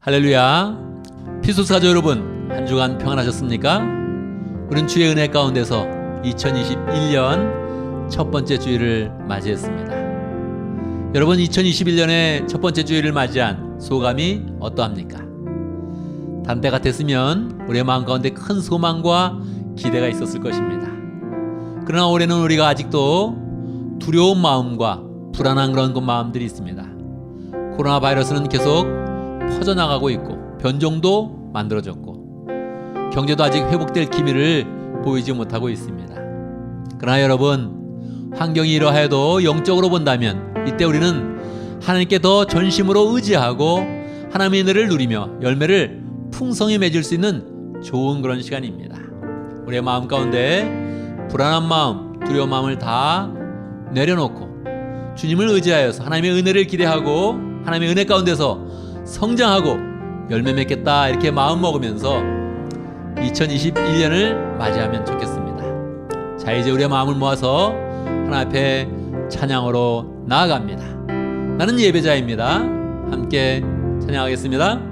할렐루야. 피소스 가족 여러분, 한 주간 평안하셨습니까? 우린 주의 은혜 가운데서 2021년 첫 번째 주일을 맞이했습니다. 여러분, 2021년의 첫 번째 주일을 맞이한 소감이 어떠합니까? 단때 같았으면 우리의 마음 가운데 큰 소망과 기대가 있었을 것입니다. 그러나 올해는 우리가 아직도 두려운 마음과 불안한 그런 마음들이 있습니다. 코로나 바이러스는 계속 퍼져나가고 있고 변종도 만들어졌고 경제도 아직 회복될 기미를 보이지 못하고 있습니다. 그러나 여러분, 환경이 이러하여도 영적으로 본다면 이때 우리는 하나님께 더 전심으로 의지하고 하나님의 은혜를 누리며 열매를 풍성히 맺을 수 있는 좋은 그런 시간입니다. 우리의 마음 가운데 불안한 마음, 두려운 마음을 다 내려놓고 주님을 의지하여서 하나님의 은혜를 기대하고 하나님의 은혜 가운데서 성장하고 열매 맺겠다, 이렇게 마음 먹으면서 2021년을 맞이하면 좋겠습니다. 자, 이제 우리의 마음을 모아서 하나님 앞에 찬양으로 나아갑니다. 나는 예배자입니다. 함께 찬양하겠습니다.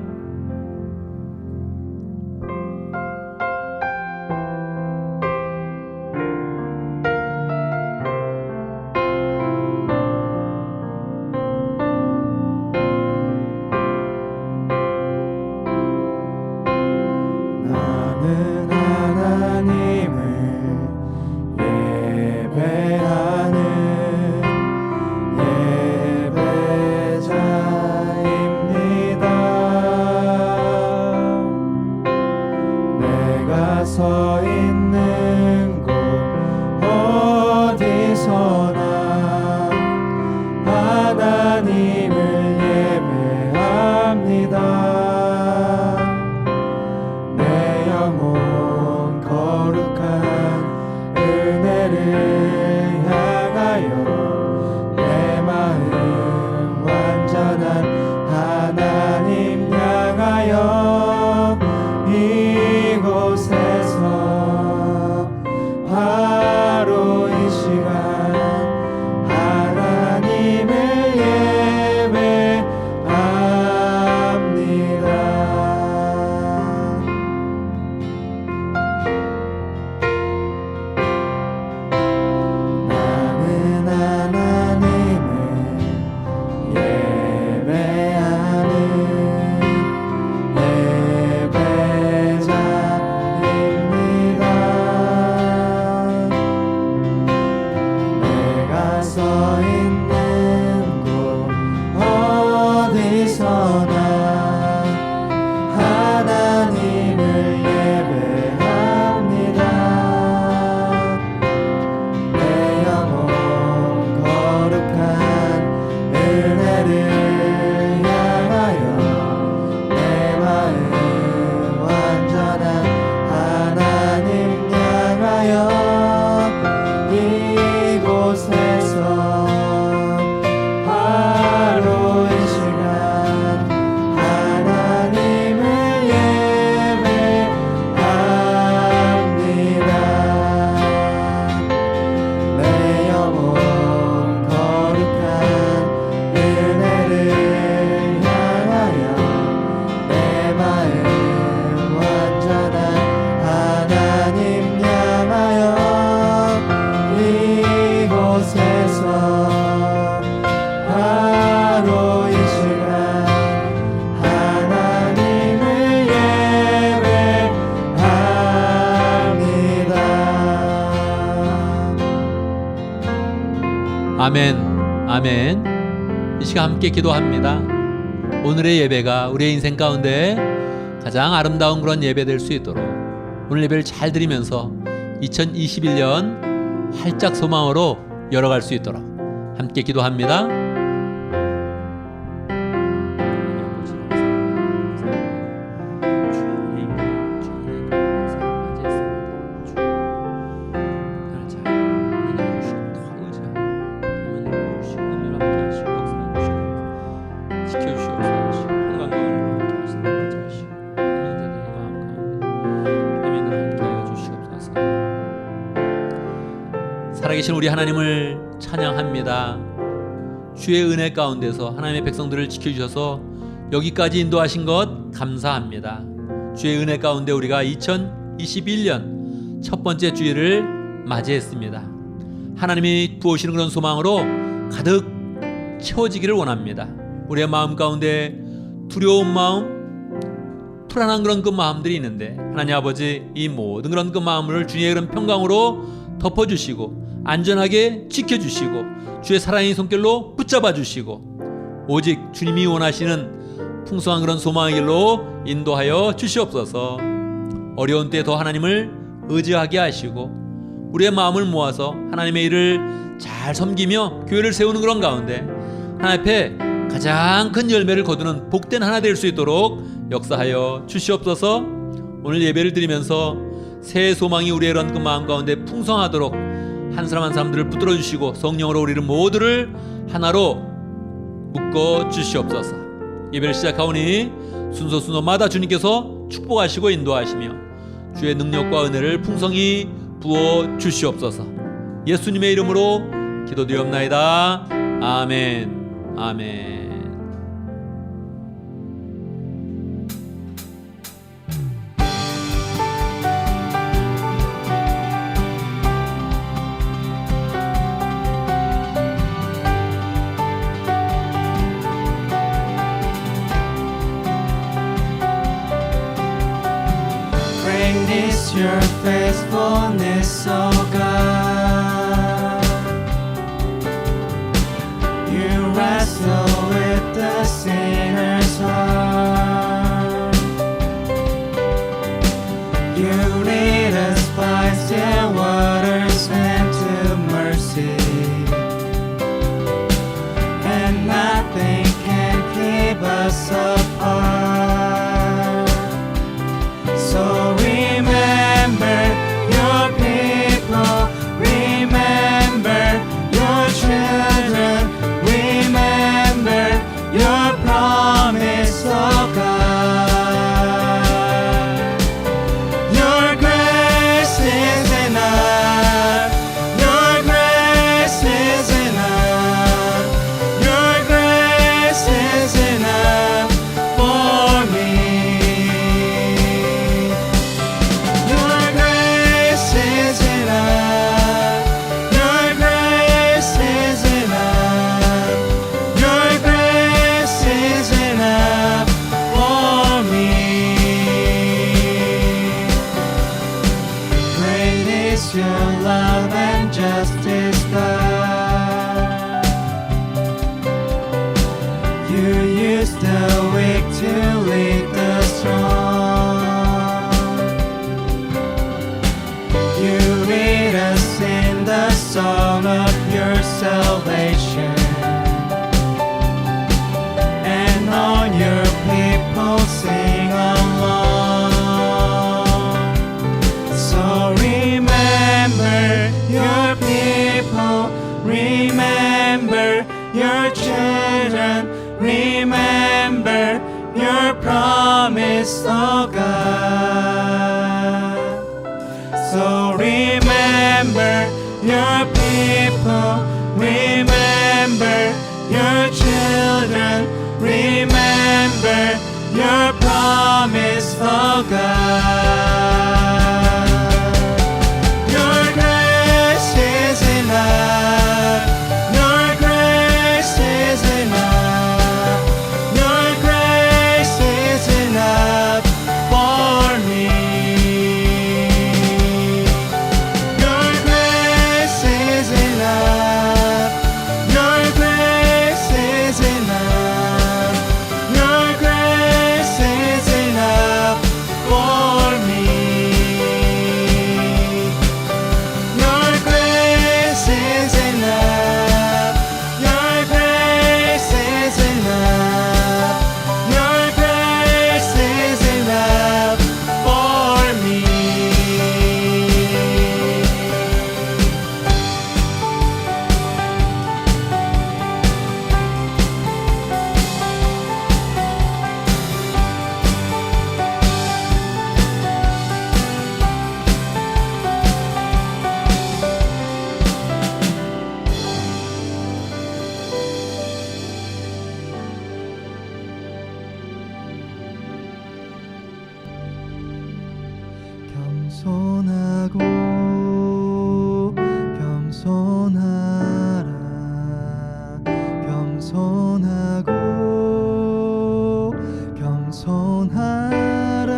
서 있는 곳 어디서나 하나님을 예배합니다. 내 영혼 거룩한 은혜를 향하여 내 마음 완전한 하나님 향하여 이곳에서 바로 이 시간 하나님을 예배합니다. 나는 하나님을 예배하는 서 있는 곳 어디서나 하나님을 예배합니다. 내 영혼 거룩한 은혜를 향하여 내 마음 완전한 하나님 향하여 이곳에서 바로 이 시간 하나님을 예배합니다. 내 영혼 거룩한 은혜를 향하여 내 마음 완전한 하나님 향하여 이곳에서 바로 이 시간 하나님을 예배합니다. 아멘, 아멘. 이 시간 함께 기도합니다. 오늘의 예배가 우리의 인생 가운데 가장 아름다운 그런 예배 될 수 있도록 오늘 예배를 잘 드리면서 2021년 활짝 소망으로 열어갈 수 있도록 함께 기도합니다. 살아계신 우리 하나님을 찬양합니다. 주의 은혜 가운데서 하나님의 백성들을 지켜주셔서 여기까지 인도하신 것 감사합니다. 주의 은혜 가운데 우리가 2021년 첫 번째 주일을 맞이했습니다. 하나님이 부어주시는 그런 소망으로 가득 채워지기를 원합니다. 우리의 마음 가운데 두려운 마음, 불안한 그런 그 마음들이 있는데 하나님 아버지 이 모든 그런 그 마음을 주님의 그런 평강으로 덮어주시고 안전하게 지켜주시고 주의 사랑의 손길로 붙잡아 주시고 오직 주님이 원하시는 풍성한 그런 소망의 길로 인도하여 주시옵소서. 어려운 때 더 하나님을 의지하게 하시고 우리의 마음을 모아서 하나님의 일을 잘 섬기며 교회를 세우는 그런 가운데 하나님 앞에 가장 큰 열매를 거두는 복된 하나 될 수 있도록 역사하여 주시옵소서. 오늘 예배를 드리면서 새 소망이 우리의 이런 그 마음 가운데 풍성하도록 한 사람 한 사람들을 붙들어 주시고 성령으로 우리를 모두를 하나로 묶어 주시옵소서. 예배를 시작하오니 순서마다 주님께서 축복하시고 인도하시며 주의 능력과 은혜를 풍성히 부어 주시옵소서. 예수님의 이름으로 기도드리옵나이다. 아멘. 아멘. Great is your faithfulness, O God. You wrestle with the sinner's heart. You lead us by still waters and to mercy, and nothing can keep us apart. So remember your people, remember your children, remember your promise, oh God. Your grace is enough, your grace is enough, your grace is enough for me. Your grace is enough, your grace is enough, your grace is enough for me. Great is your love and justice, God. You use the weak to lead the strong. You lead us in the song of your salvation, and all your people sing along. So remember your people, remember your children, remember your promise, oh God. So remember your people, remember your children, remember your promise, oh God. Your grace is enough, your grace is enough, your grace is enough for me. Your grace is enough, your grace is enough, your grace is enough for me. 겸손하고 겸손하라 겸손하고 겸손하라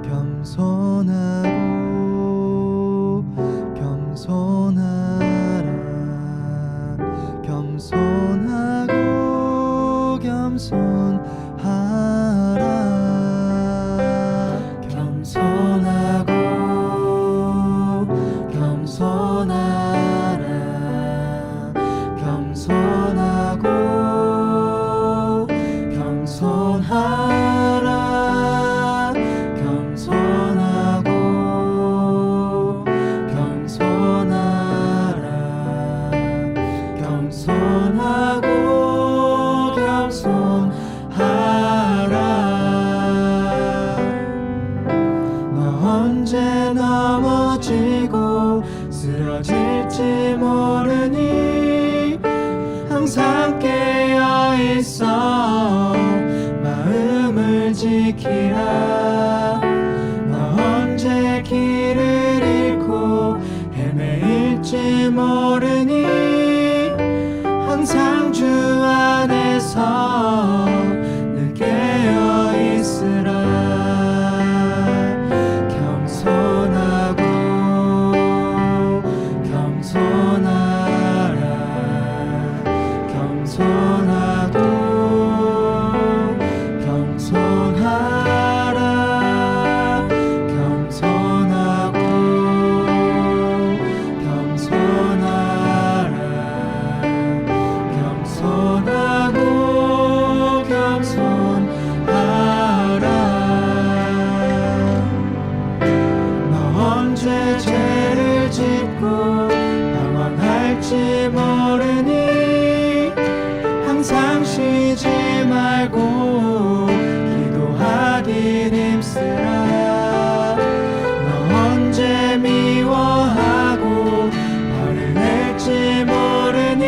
겸손하고 겸손하라 겸손하고 겸손하라 겸손하고 겸손하라 겸손하고 겸손하라 겸손하고 겸손하라 겸손하고 겸손하라 너 언제 넘어지고 쓰러질지 모르니 항상 깨어있어 마음을 지키라 너 언제 길을 잃고 헤매일지 모르니 항상 주 안에서 늘 깨어있으라 겸손하고 겸손하라 겸손하고 겸손하라 겸손하고 겸손하라 겸손하고 겸손하라 너 언제 죄를 짓고 방황할지 모르니 항상 쉬지 말고 기도하길 힘쓰라 너 언제 미워하고 화를 낼지 모르니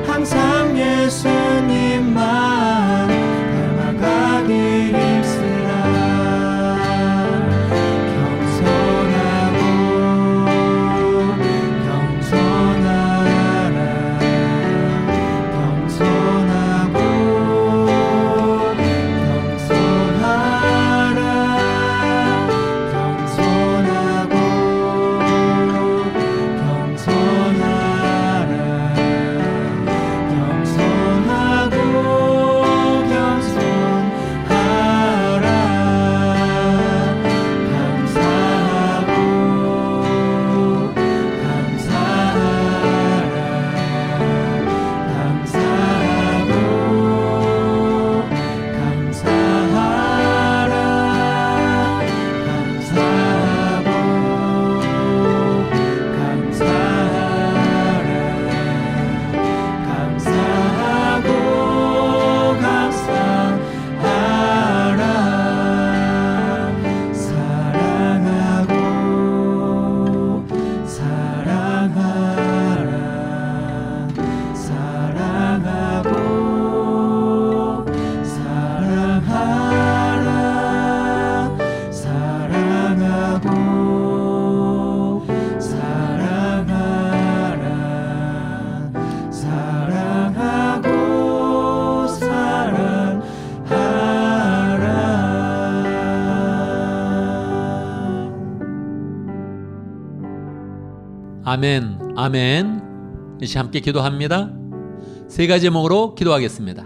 항상 예수님만 닮아가길 힘쓰라 겸손하고 겸손하라 겸손하고 겸손하라 겸손하고 겸손하라 겸손하고 겸손하라 감사하고 감사하라 감사하고 감사하라 감사하고 감사하라 사랑하고 사랑하라 사랑하고 사랑하라 사랑하고 사랑하라 사랑하고 사랑하라 아멘, 아멘. 이제 함께 기도합니다. 세 가지 제목으로 기도하겠습니다.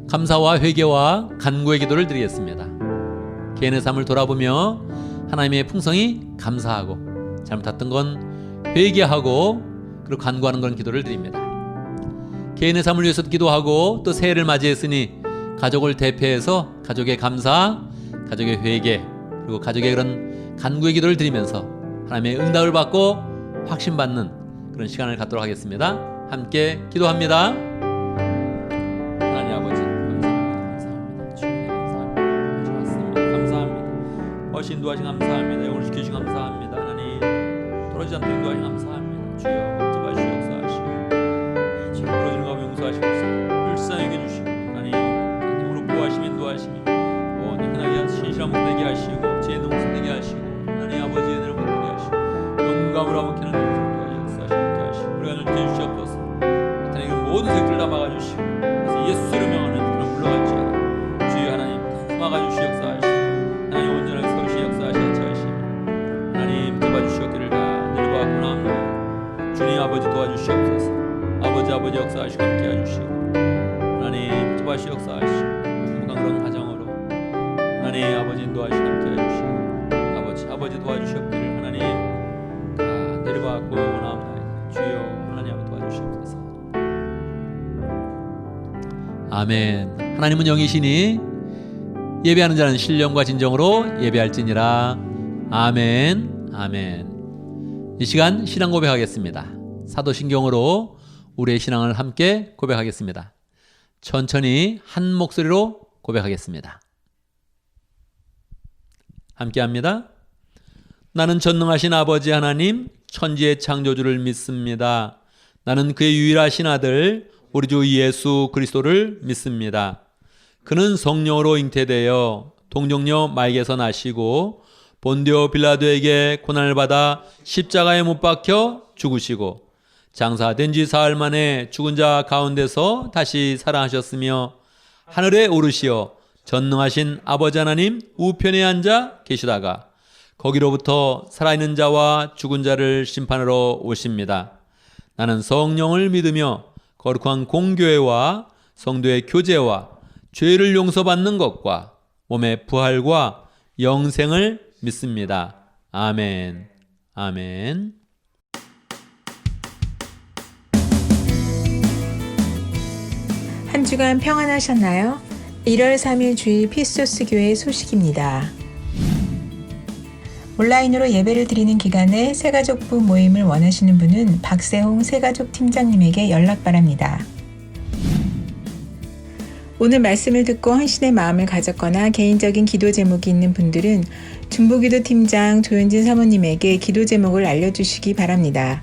감사와 회개와 간구의 기도를 드리겠습니다. 개인의 삶을 돌아보며 하나님의 풍성이 감사하고 잘못했던 건 회개하고 그리고 간구하는 그런 기도를 드립니다. 개인의 삶을 위해서도 기도하고 또 새해를 맞이했으니 가족을 대표해서 가족의 감사, 가족의 회개 그리고 가족의 그런 간구의 기도를 드리면서 하나님의 응답을 받고 확신받는 그런 시간을 갖도록 하겠습니다. 함께 기도합니다. 하나님 아버지 감사합니다. 주님 감사합니다. 좋았습니다. 감사합니다. 허신 인도하신 감사합니다. 영을 지켜주신 감사합니다. 하나님 떨어지지 않도록 인도하신 감사합니다. 주여 제발 주여 역사하시고 지금 떨어지는 거 용서하시옵소서. 불쌍히 여겨주시고 하나님 힘으로 보호하시며 인도하시며 온 흔하게 신실한 장수되게 하시고 제 농수되게 하시고 하나님 아버지의 은혜를 받게 하시고 영감으로 한번 캐는 능력과 역사하시 함께 하시고 우리가 눈뜨게 주시옵소서. 나타내는 모든 색들을 다 막아주시고 그래서 예수로 명하는 그런 물러갈지어다. 주여 하나님 다 막아주시 역사하시고 하나님 온전하게 서주시 역사하시 하시고 하나님 잡아주시옵기를 다 내려받고 나옵니다. 주님 아버지 도와주시옵소서. 아버지 역사하시고 함께 해주시고 하나님 잡아주시 역사하시고 행복한 그런 가정으로 하나님 아버지 인도하시고 함께 해주시고 아버지 도와주시옵기를 하나님 다 내려받고 나옵니다. 주여 하나님 아버지 도와주시옵소서. 아멘. 하나님은 영이시니 예배하는 자는 신령과 진정으로 예배할지니라. 아멘. 아멘. 이 시간 신앙 고백하겠습니다. 사도신경으로 우리의 신앙을 함께 고백하겠습니다. 천천히 한 목소리로 고백하겠습니다. 함께 합니다. 나는 전능하신 아버지 하나님 천지의 창조주를 믿습니다. 나는 그의 유일하신 아들 우리 주 예수 그리스도를 믿습니다. 그는 성령으로 잉태되어 동정녀 마리아에서 나시고 본디오 빌라도에게 고난을 받아 십자가에 못 박혀 죽으시고 장사된 지 사흘 만에 죽은 자 가운데서 다시 살아나셨으며 하늘에 오르시어 전능하신 아버지 하나님 우편에 앉아 계시다가 거기로부터 살아있는 자와 죽은 자를 심판하러 오십니다. 나는 성령을 믿으며 거룩한 공교회와 성도의 교제와 죄를 용서받는 것과 몸의 부활과 영생을 믿습니다. 아멘. 아멘. 한 주간 평안하셨나요? 1월 3일 주일 피스토스 교회 소식입니다. 온라인으로 예배를 드리는 기간에 새가족부 모임을 원하시는 분은 박세홍 새가족 팀장님에게 연락 바랍니다. 오늘 말씀을 듣고 헌신의 마음을 가졌거나 개인적인 기도 제목이 있는 분들은 중보기도 팀장 조현진 사모님에게 기도 제목을 알려주시기 바랍니다.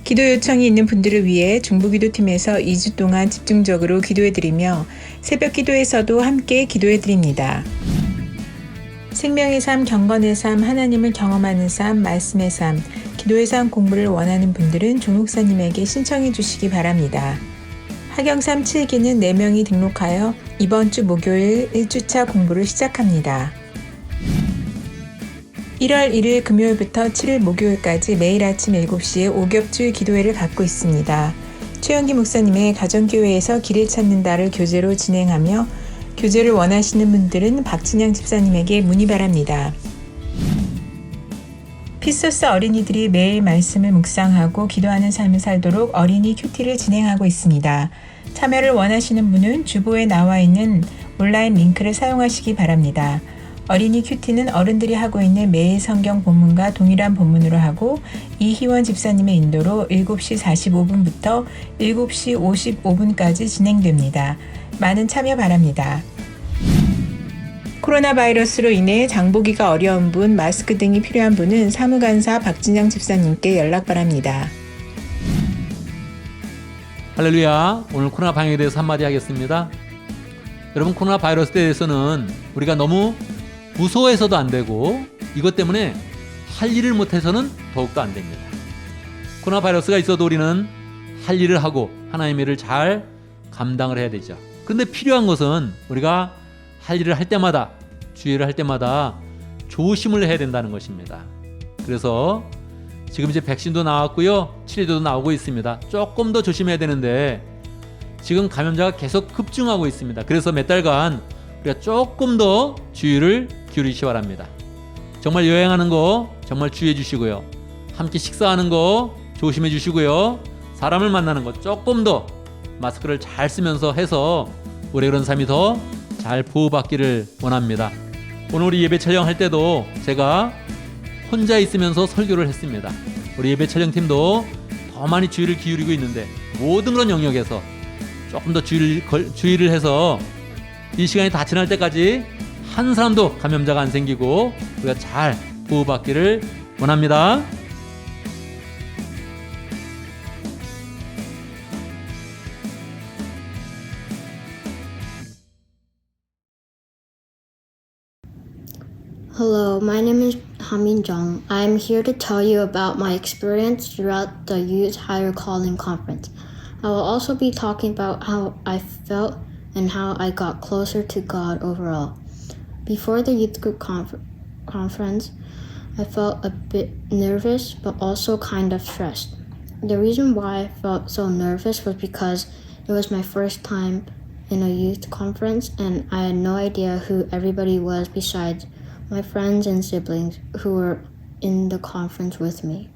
기도 요청이 있는 분들을 위해 중보기도팀에서 2주 동안 집중적으로 기도해드리며 새벽 기도에서도 함께 해드립니다. 생명의 삶, 경건의 삶, 하나님을 경험하는 삶, 말씀의 삶, 기도의 삶 공부를 원하는 분들은 조 목사님에게 신청해 주시기 바랍니다. 하경삼 7기는 4명이 등록하여 이번 주 목요일 1주차 공부를 시작합니다. 1월 1일 금요일부터 7일 목요일까지 매일 아침 7시에 5겹줄 기도회를 갖고 있습니다. 최영기 목사님의 가정교회에서 길을 찾는다를 교재로 진행하며 교재를 원하시는 분들은 박진영 집사님에게 문의 바랍니다. 피소스 어린이들이 매일 말씀을 묵상하고 기도하는 삶을 살도록 어린이 큐티를 진행하고 있습니다. 참여를 원하시는 분은 주보에 나와 있는 온라인 링크를 사용하시기 바랍니다. 어린이 큐티는 어른들이 하고 있는 매일 성경 본문과 동일한 본문으로 하고 이희원 집사님의 인도로 7시 45분부터 7시 55분까지 진행됩니다. 많은 참여 바랍니다. 코로나 바이러스로 인해 장보기가 어려운 분, 마스크 등이 필요한 분은 사무간사 박진영 집사님께 연락 바랍니다. 할렐루야. 오늘 코로나 방역에 대해서 한마디 하겠습니다. 여러분, 코로나 바이러스에 대해서는 우리가 너무 무서워해서도 안 되고 이것 때문에 할 일을 못해서는 더욱더 안 됩니다. 코로나 바이러스가 있어도 우리는 할 일을 하고 하나님의 일을 잘 감당을 해야 되죠. 그런데 필요한 것은 우리가 할 일을 할 때마다, 주의를 할 때마다 조심을 해야 된다는 것입니다. 그래서 지금 이제 백신도 나왔고요, 치료제도 나오고 있습니다. 조금 더 조심해야 되는데 지금 감염자가 계속 급증하고 있습니다. 그래서 몇 달간 우리가 조금 더 주의를 기울이시기 바랍니다. 정말 여행하는 거 정말 주의해 주시고요. 함께 식사하는 거 조심해 주시고요. 사람을 만나는 거 조금 더 마스크를 잘 쓰면서 해서 우리 그런 삶이 더 잘 보호받기를 원합니다. 오늘 우리 예배 촬영할 때도 제가 혼자 있으면서 설교를 했습니다. 우리 예배 촬영팀도 더 많이 주의를 기울이고 있는데 모든 그런 영역에서 조금 더 주의를 해서 이 시간이 다 지날 때까지 한 사람도 감염자가 안 생기고 우리가 잘 보호받기를 원합니다. Hello, my name is Hamin Jung. I am here to tell you about my experience throughout the Youth Higher Calling Conference. I will also be talking about how I felt and how I got closer to God overall. Before the youth group conference, I felt a bit nervous but also kind of stressed. The reason why I felt so nervous was because it was my first time in a youth conference and I had no idea who everybody was besides my friends and siblings who were in the conference with me.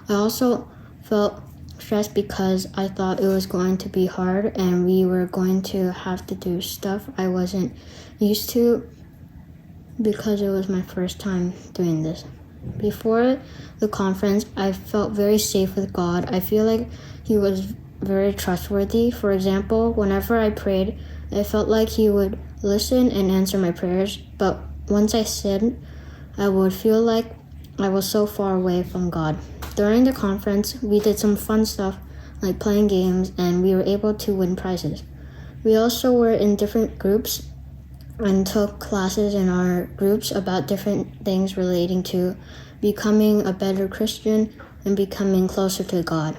I also felt stressed because I thought it was going to be hard and we were going to have to do stuff I wasn't used to because it was my first time doing this. Before the conference, I felt very safe with God. I feel like He was very trustworthy. For example, whenever I prayed, I felt like He would listen and answer my prayers, but once I sinned, I would feel like I was so far away from God. During the conference, we did some fun stuff like playing games and we were able to win prizes. We also were in different groups and took classes in our groups about different things relating to becoming a better Christian and becoming closer to God.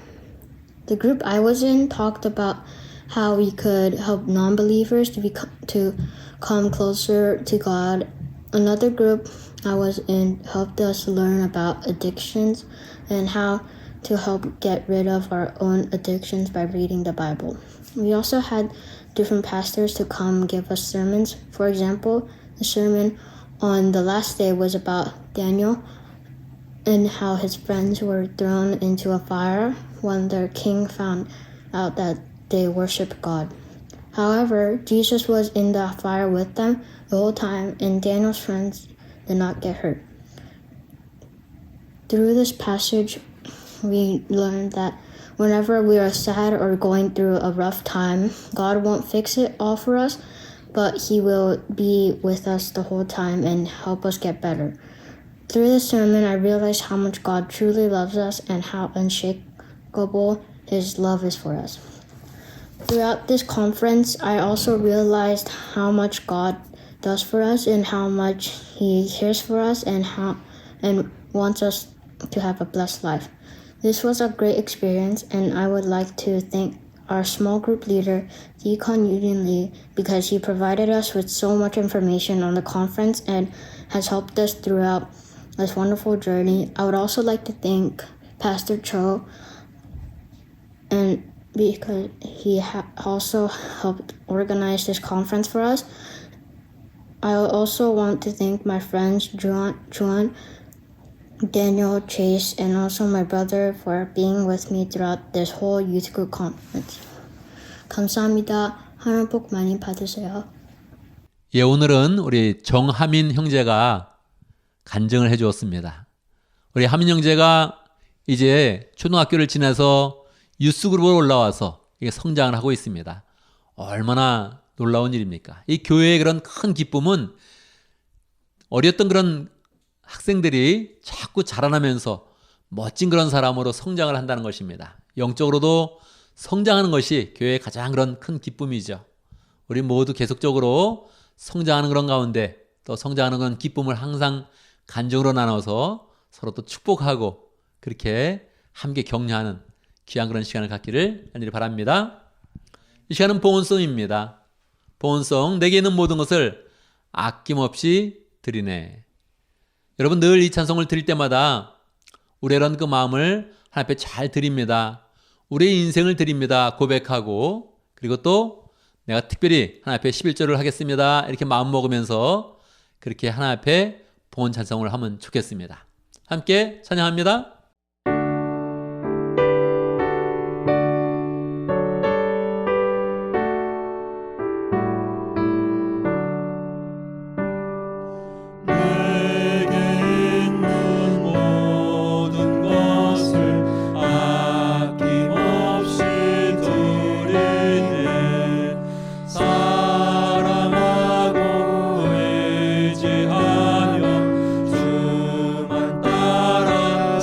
The group I was in talked about how we could help non-believers to come closer to God. Another group I was in helped us learn about addictions and how to help get rid of our own addictions by reading the Bible. We also had different pastors to come give us sermons. For example, the sermon on the last day was about Daniel and how his friends were thrown into a fire when their king found out that they worshiped God. However, Jesus was in the fire with them the whole time, and Daniel's friends did not get hurt. Through this passage, we learned that whenever we are sad or going through a rough time, God won't fix it all for us, but He will be with us the whole time and help us get better. Through this sermon, I realized how much God truly loves us and how unshakable His love is for us. Throughout this conference, I also realized how much God does for us and how much He cares for us and wants us to have a blessed life. This was a great experience, and I would like to thank our small group leader, Deacon Yudin Lee, because he provided us with so much information on the conference and has helped us throughout this wonderful journey. I would also like to thank Pastor Cho, and because he also helped organize this conference for us. I also want to thank my friends Juan, Daniel, Chase, and also my brother for being with me throughout this whole youth group conference. 감사합니다. 하나님 복 많이 받으세요. 예, 오늘은 우리 정하민 형제가 간증을 해 주었습니다. 우리 하민 형제가 이제 초등학교를 지나서 유스그룹으로 올라와서 성장을 하고 있습니다. 얼마나 놀라운 일입니까? 이 교회의 그런 큰 기쁨은 어렸던 그런 학생들이 자꾸 자라나면서 멋진 그런 사람으로 성장을 한다는 것입니다. 영적으로도 성장하는 것이 교회의 가장 그런 큰 기쁨이죠. 우리 모두 계속적으로 성장하는 그런 가운데 또 성장하는 그런 기쁨을 항상 간증으로 나눠서 서로 또 축복하고 그렇게 함께 격려하는 귀한 그런 시간을 갖기를 간절히 바랍니다. 이 시간은 보온송입니다. 보온송, 내게 있는 모든 것을 아낌없이 드리네. 여러분 늘 이 찬송을 드릴 때마다 우리의 이런 그 마음을 하나님 앞에 잘 드립니다. 우리의 인생을 드립니다. 고백하고 그리고 또 내가 특별히 하나님 앞에 11절을 하겠습니다. 이렇게 마음 먹으면서 그렇게 하나님 앞에 보온 찬송을 하면 좋겠습니다. 함께 찬양합니다. 사랑하고 의지하며 주만 따라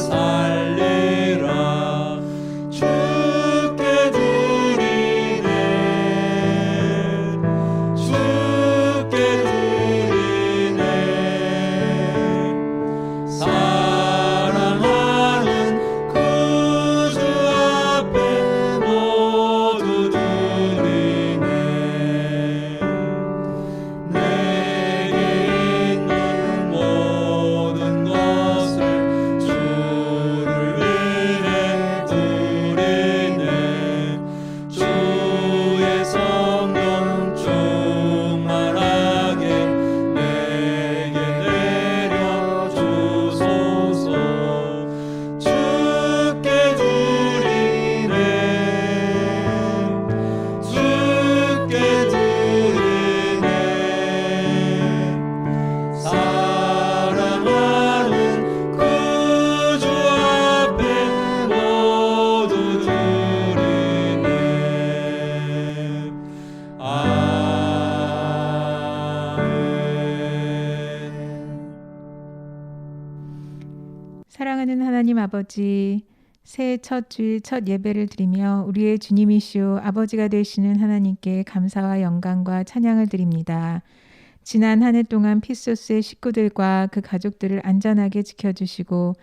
하나님 아버지, 새해 첫 주일 첫 예배를 드리며 우리의 주님이시오 아버지가 되시는 하나님께 감사와 영광과 찬양을 드립니다. 지난 한 해 동안 피소스의 식구들과 그 가족들을 안전하게 지켜주시고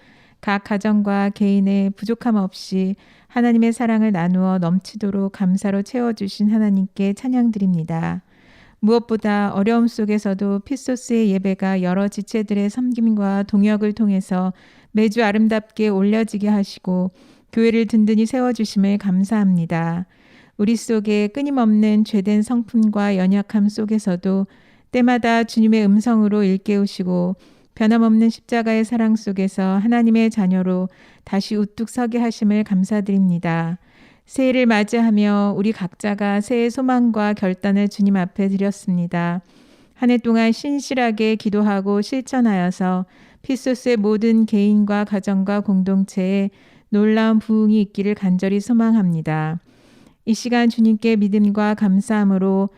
각 가정과 개인의 부족함 없이 하나님의 사랑을 나누어 넘치도록 감사로 채워주신 하나님께 찬양드립니다. 무엇보다 어려움 속에서도 피소스의 예배가 여러 지체들의 섬김과 동역을 통해서 매주 아름답게 올려지게 하시고 교회를 든든히 세워주심을 감사합니다. 우리 속에 끊임없는 죄된 성품과 연약함 속에서도 때마다 주님의 음성으로 일깨우시고 변함없는 십자가의 사랑 속에서 하나님의 자녀로 다시 우뚝 서게 하심을 감사드립니다. 새해를 맞이하며 우리 각자가 새해 소망과 결단을 주님 앞에 드렸습니다. 한 해 동안 신실하게 기도하고 실천하여서 피소스의 모든 개인과 가정과 공동체에 놀라운 부흥이 있기를 간절히 소망합니다. 이 시간 주님께 믿음과 감사함으로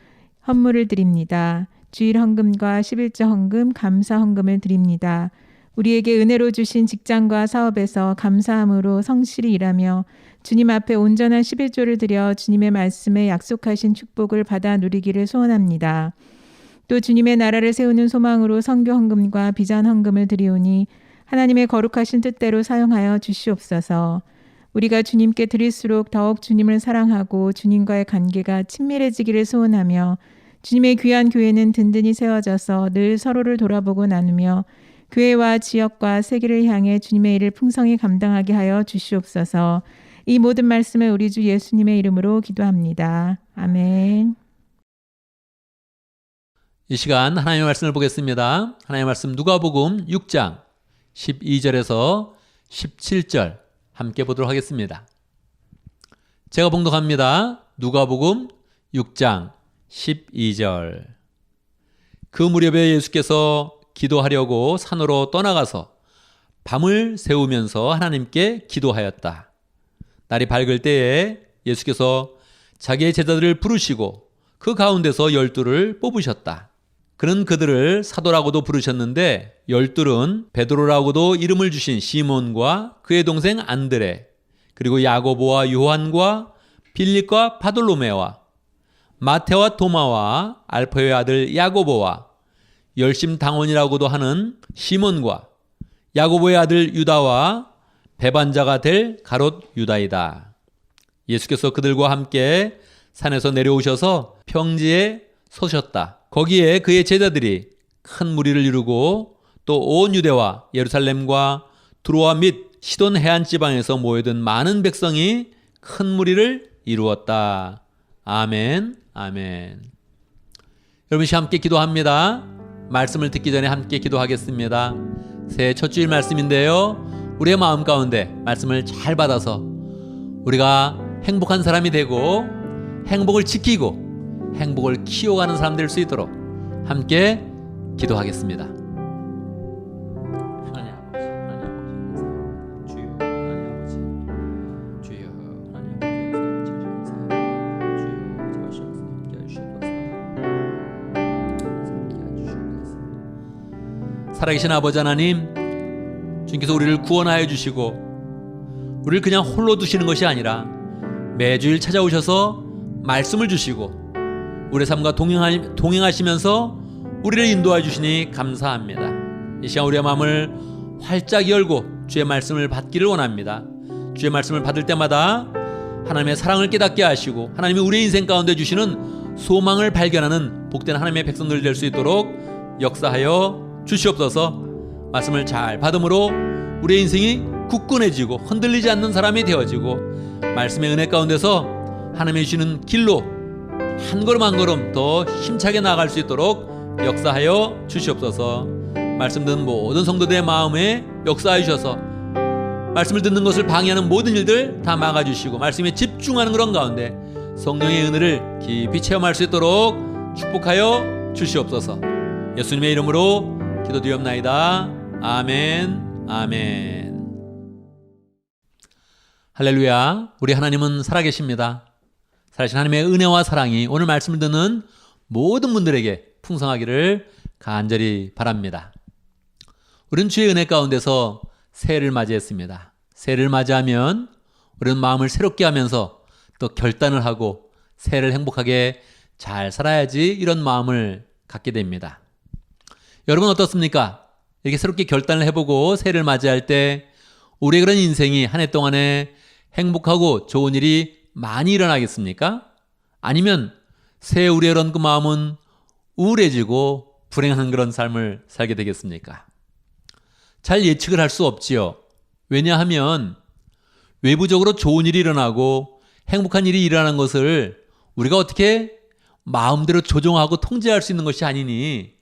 헌물을 드립니다. 주일 헌금과 11조 헌금, 감사 헌금을 드립니다. 우리에게 은혜로 주신 직장과 사업에서 감사함으로 성실히 일하며 주님 앞에 온전한 11조를 드려 주님의 말씀에 약속하신 축복을 받아 누리기를 소원합니다. 또 주님의 나라를 세우는 소망으로 선교 헌금과 비전 헌금을 드리오니 하나님의 거룩하신 뜻대로 사용하여 주시옵소서. 우리가 주님께 드릴수록 더욱 주님을 사랑하고 주님과의 관계가 친밀해지기를 소원하며 주님의 귀한 교회는 든든히 세워져서 늘 서로를 돌아보고 나누며 교회와 지역과 세계를 향해 주님의 일을 풍성히 감당하게 하여 주시옵소서. 이 모든 말씀을 우리 주 예수님의 이름으로 기도합니다. 아멘. 이 시간 하나님의 말씀을 보겠습니다. 하나님의 말씀 누가복음 6장 12절에서 17절 함께 보도록 하겠습니다. 제가 봉독합니다. 누가복음 6장 12절. 그 무렵에 예수께서 기도하려고 산으로 떠나가서 밤을 새우면서 하나님께 기도하였다. 날이 밝을 때에 예수께서 자기의 제자들을 부르시고 그 가운데서 12를 뽑으셨다. 그는 그들을 사도라고도 부르셨는데 12은 베드로라고도 이름을 주신 시몬과 그의 동생 안드레, 그리고 야고보와 요한과 빌립과 바돌로메와 마테와 도마와 알페의 아들 야고보와 열심당원이라고도 하는 시몬과 야고보의 아들 유다와 배반자가 될 가롯 유다이다. 예수께서 그들과 함께 산에서 내려오셔서 평지에 서셨다. 거기에 그의 제자들이 큰 무리를 이루고 또 온 유대와 예루살렘과 두로와 및 시돈 해안 지방에서 모여든 많은 백성이 큰 무리를 이루었다. 아멘. 아멘. 여러분 함께 기도합니다. 말씀을 듣기 전에 함께 기도하겠습니다. 새해 첫 주일 말씀인데요. 우리의 마음 가운데 말씀을 잘 받아서 우리가 행복한 사람이 되고 행복을 지키고 행복을 키워가는 사람 될 수 있도록 함께 기도하겠습니다. 하나님 아버지, 주여 하나님 아버지, 주여 하나님 아버지, 살아계신 아버지 하나님, 주님께서 우리를 구원하여 주시고 우리를 그냥 홀로 두시는 것이 아니라 매주일 찾아오셔서 말씀을 주시고 우리의 삶과 동행하시면서 우리를 인도해 주시니 감사합니다. 이 시간 우리의 마음을 활짝 열고 주의 말씀을 받기를 원합니다. 주의 말씀을 받을 때마다 하나님의 사랑을 깨닫게 하시고 하나님이 우리의 인생 가운데 주시는 소망을 발견하는 복된 하나님의 백성들 될 수 있도록 역사하여 주시옵소서. 말씀을 잘 받음으로 우리의 인생이 굳건해지고 흔들리지 않는 사람이 되어지고 말씀의 은혜 가운데서 하나님이 주시는 길로 한 걸음 한 걸음 더 힘차게 나아갈 수 있도록 역사하여 주시옵소서. 말씀 듣는 모든 성도들의 마음에 역사해 주셔서 말씀을 듣는 것을 방해하는 모든 일들 다 막아주시고 말씀에 집중하는 그런 가운데 성령의 은혜를 깊이 체험할 수 있도록 축복하여 주시옵소서. 예수님의 이름으로 기도드리옵나이다. 아멘. 아멘. 할렐루야. 우리 하나님은 살아계십니다. 살아계신 하나님의 은혜와 사랑이 오늘 말씀을 듣는 모든 분들에게 풍성하기를 간절히 바랍니다. 우리는 주의 은혜 가운데서 새해를 맞이했습니다. 새해를 맞이하면 우리는 마음을 새롭게 하면서 또 결단을 하고 새해를 행복하게 잘 살아야지 이런 마음을 갖게 됩니다. 여러분 어떻습니까? 이렇게 새롭게 결단을 해보고 새해를 맞이할 때 우리의 그런 인생이 한 해 동안에 행복하고 좋은 일이 많이 일어나겠습니까? 아니면 새해 우리의 그런 그 마음은 우울해지고 불행한 그런 삶을 살게 되겠습니까? 잘 예측을 할 수 없지요. 왜냐하면 외부적으로 좋은 일이 일어나고 행복한 일이 일어나는 것을 우리가 어떻게 마음대로 조종하고 통제할 수 있는 것이 아니니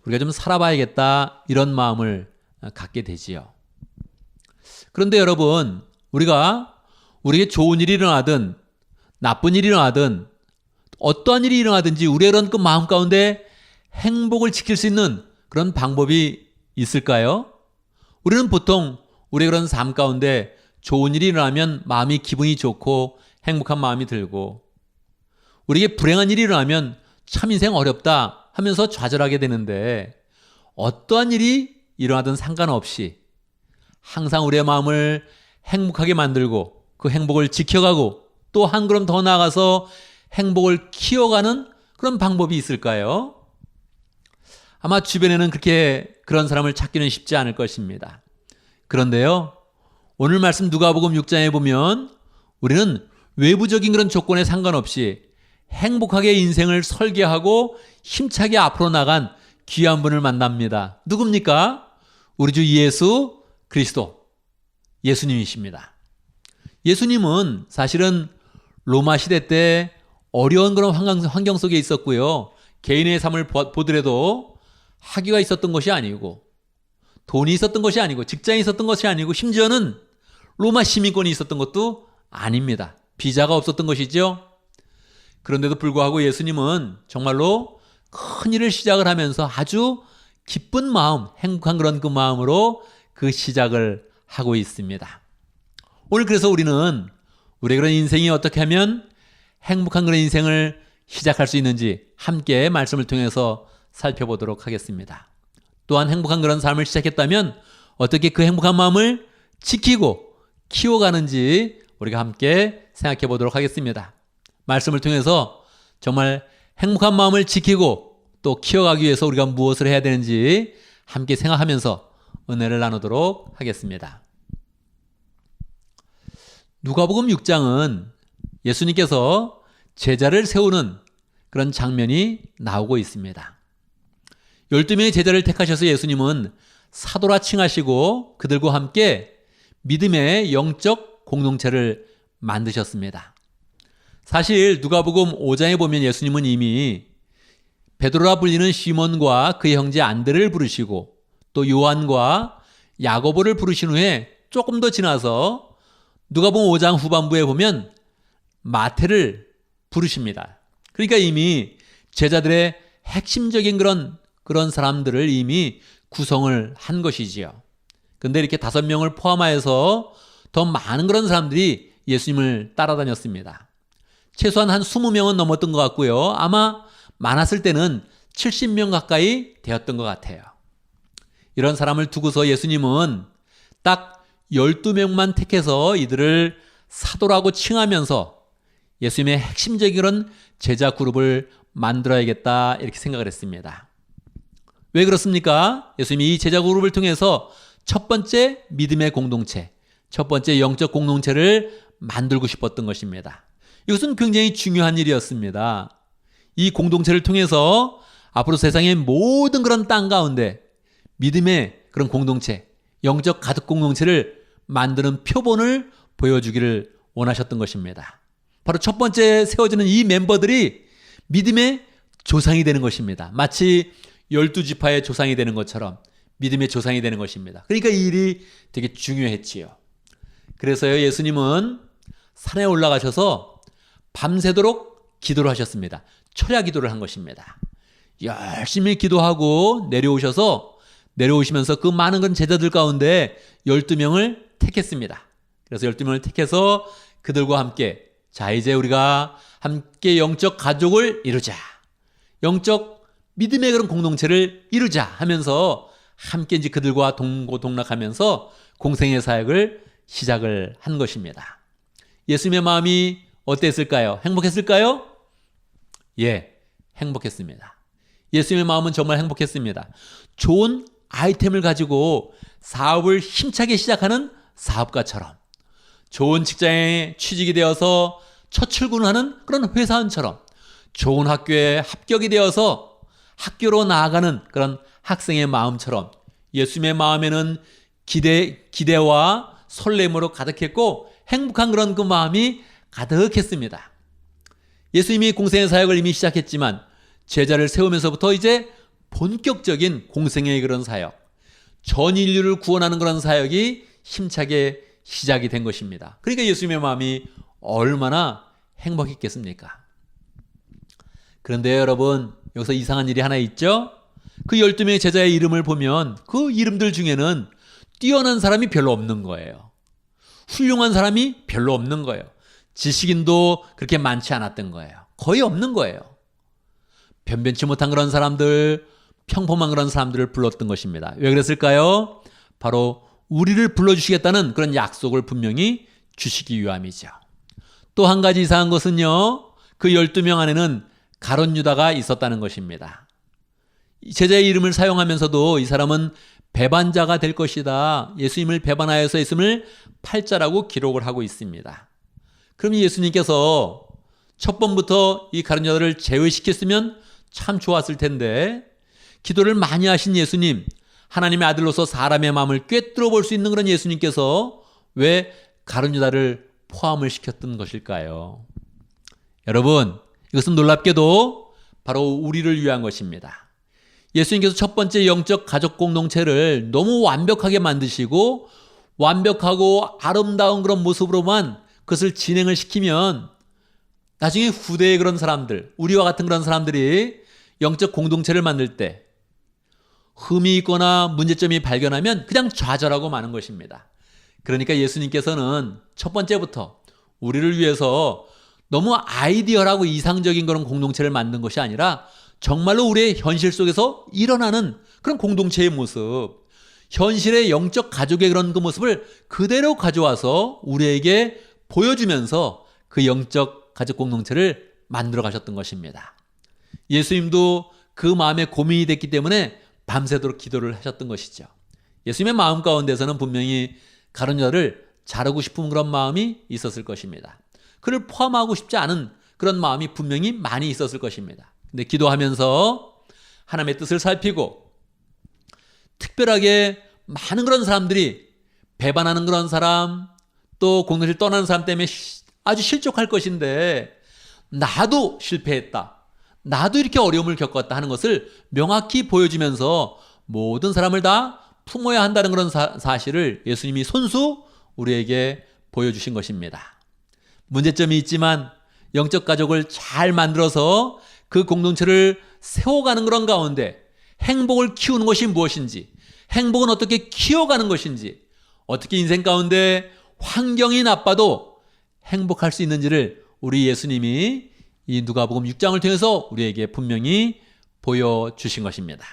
우리가 좀 살아봐야겠다 이런 마음을 갖게 되지요. 그런데 여러분, 우리에게 좋은 일이 일어나든 나쁜 일이 일어나든 어떠한 일이 일어나든지 우리의 그런 그 마음 가운데 행복을 지킬 수 있는 그런 방법이 있을까요? 우리는 보통 우리의 그런 삶 가운데 좋은 일이 일어나면 마음이 기분이 좋고 행복한 마음이 들고 우리에게 불행한 일이 일어나면 참 인생 어렵다 하면서 좌절하게 되는데 어떠한 일이 일어나든 상관없이 항상 우리의 마음을 행복하게 만들고 그 행복을 지켜가고 또 한 걸음 더 나아가서 행복을 키워가는 그런 방법이 있을까요? 아마 주변에는 그런 사람을 찾기는 쉽지 않을 것입니다. 그런데요, 오늘 말씀 누가복음 6장에 보면 우리는 외부적인 그런 조건에 상관없이 행복하게 인생을 설계하고 힘차게 앞으로 나간 귀한 분을 만납니다. 누굽니까? 우리 주 예수 그리스도, 예수님이십니다. 예수님은 사실은 로마 시대 때 어려운 그런 환경 속에 있었고요. 개인의 삶을 보더라도 학위가 있었던 것이 아니고 돈이 있었던 것이 아니고 직장이 있었던 것이 아니고 심지어는 로마 시민권이 있었던 것도 아닙니다. 비자가 없었던 것이죠. 그런데도 불구하고 예수님은 정말로 큰 일을 시작을 하면서 아주 기쁜 마음, 행복한 그런 그 마음으로 그 시작을 하고 있습니다. 오늘 그래서 우리는 우리의 그런 인생이 어떻게 하면 행복한 그런 인생을 시작할 수 있는지 함께 말씀을 통해서 살펴보도록 하겠습니다. 또한 행복한 그런 삶을 시작했다면 어떻게 그 행복한 마음을 지키고 키워가는지 우리가 함께 생각해 보도록 하겠습니다. 말씀을 통해서 정말 행복한 마음을 지키고 또 키워가기 위해서 우리가 무엇을 해야 되는지 함께 생각하면서 은혜를 나누도록 하겠습니다. 누가복음 6장은 예수님께서 제자를 세우는 그런 장면이 나오고 있습니다. 12명의 제자를 택하셔서 예수님은 사도라 칭하시고 그들과 함께 믿음의 영적 공동체를 만드셨습니다. 사실 누가복음 5장에 보면 예수님은 이미 베드로라 불리는 시몬과 그의 형제 안드레를 부르시고 또 요한과 야고보를 부르신 후에 조금 더 지나서 누가복음 5장 후반부에 보면 마태를 부르십니다. 그러니까 이미 제자들의 핵심적인 그런 사람들을 이미 구성을 한 것이지요. 근데 이렇게 5명을 포함하여서 더 많은 그런 사람들이 예수님을 따라다녔습니다. 최소한 한 20명은 넘었던 것 같고요. 아마 많았을 때는 70명 가까이 되었던 것 같아요. 이런 사람을 두고서 예수님은 딱 12명만 택해서 이들을 사도라고 칭하면서 예수님의 핵심적인 그런 제자 그룹을 만들어야겠다 이렇게 생각을 했습니다. 왜 그렇습니까? 예수님이 이 제자 그룹을 통해서 첫 번째 믿음의 공동체, 첫 번째 영적 공동체를 만들고 싶었던 것입니다. 이것은 굉장히 중요한 일이었습니다. 이 공동체를 통해서 앞으로 세상의 모든 그런 땅 가운데 믿음의 그런 공동체, 영적 가족 공동체를 만드는 표본을 보여주기를 원하셨던 것입니다. 바로 첫 번째 세워지는 이 멤버들이 믿음의 조상이 되는 것입니다. 마치 12지파의 조상이 되는 것처럼 믿음의 조상이 되는 것입니다. 그러니까 이 일이 되게 중요했지요. 그래서요, 예수님은 산에 올라가셔서 밤새도록 기도를 하셨습니다. 철야 기도를 한 것입니다. 열심히 기도하고 내려오시면서 그 많은 그런 제자들 가운데 12명을 택했습니다. 그래서 12명을 택해서 그들과 함께 자 이제 우리가 함께 영적 가족을 이루자. 영적 믿음의 그런 공동체를 이루자 하면서 함께 이제 그들과 동고동락하면서 공생의 사역을 시작을 한 것입니다. 예수님의 마음이 어땠을까요? 행복했을까요? 예, 행복했습니다. 예수님의 마음은 정말 행복했습니다. 좋은 아이템을 가지고 사업을 힘차게 시작하는 사업가처럼, 좋은 직장에 취직이 되어서 첫 출근하는 그런 회사원처럼, 좋은 학교에 합격이 되어서 학교로 나아가는 그런 학생의 마음처럼 예수님의 마음에는 기대와 설렘으로 가득했고 행복한 그런 그 마음이 가득했습니다. 예수님이 공생의 사역을 이미 시작했지만 제자를 세우면서부터 이제 본격적인 공생의 그런 사역, 전 인류를 구원하는 그런 사역이 힘차게 시작이 된 것입니다. 그러니까 예수님의 마음이 얼마나 행복했겠습니까? 그런데 여러분, 여기서 이상한 일이 하나 있죠? 그 12명의 제자의 이름을 보면 그 이름들 중에는 뛰어난 사람이 별로 없는 거예요. 훌륭한 사람이 별로 없는 거예요. 지식인도 그렇게 많지 않았던 거예요. 거의 없는 거예요. 변변치 못한 그런 사람들, 평범한 그런 사람들을 불렀던 것입니다. 왜 그랬을까요? 바로 우리를 불러주시겠다는 그런 약속을 분명히 주시기 위함이죠. 또 한 가지 이상한 것은요, 그 12명 안에는 가룟 유다가 있었다는 것입니다. 제자의 이름을 사용하면서도 이 사람은 배반자가 될 것이다, 예수님을 배반하여서 있음을 팔자라고 기록을 하고 있습니다. 그럼 예수님께서 첫 번부터 이 가룟 유다를 제외시켰으면 참 좋았을 텐데, 기도를 많이 하신 예수님, 하나님의 아들로서 사람의 마음을 꿰뚫어 볼 수 있는 그런 예수님께서 왜 가룟 유다를 포함을 시켰던 것일까요? 여러분, 이것은 놀랍게도 바로 우리를 위한 것입니다. 예수님께서 첫 번째 영적 가족 공동체를 너무 완벽하게 만드시고 완벽하고 아름다운 그런 모습으로만 그것을 진행을 시키면 나중에 후대의 그런 사람들, 우리와 같은 그런 사람들이 영적 공동체를 만들 때 흠이 있거나 문제점이 발견하면 그냥 좌절하고 마는 것입니다. 그러니까 예수님께서는 첫 번째부터 우리를 위해서 너무 아이디어라고 이상적인 그런 공동체를 만든 것이 아니라 정말로 우리의 현실 속에서 일어나는 그런 공동체의 모습, 현실의 영적 가족의 그런 그 모습을 그대로 가져와서 우리에게 보여주면서 그 영적 가족 공동체를 만들어 가셨던 것입니다. 예수님도 그 마음에 고민이 됐기 때문에 밤새도록 기도를 하셨던 것이죠. 예수님의 마음 가운데서는 분명히 가룟 유다를 자르고 싶은 그런 마음이 있었을 것입니다. 그를 포함하고 싶지 않은 그런 마음이 분명히 많이 있었을 것입니다. 근데 기도하면서 하나님의 뜻을 살피고 특별하게 많은 그런 사람들이 배반하는 그런 사람, 또 공동체를 떠나는 사람 때문에 아주 실족할 것인데 나도 실패했다, 나도 이렇게 어려움을 겪었다 하는 것을 명확히 보여주면서 모든 사람을 다 품어야 한다는 그런 사실을 예수님이 손수 우리에게 보여주신 것입니다. 문제점이 있지만 영적 가족을 잘 만들어서 그 공동체를 세워가는 그런 가운데 행복을 키우는 것이 무엇인지, 행복은 어떻게 키워가는 것인지, 어떻게 인생 가운데 환경이 나빠도 행복할 수 있는지를 우리 예수님이 이 누가복음 6장을 통해서 우리에게 분명히 보여주신 것입니다.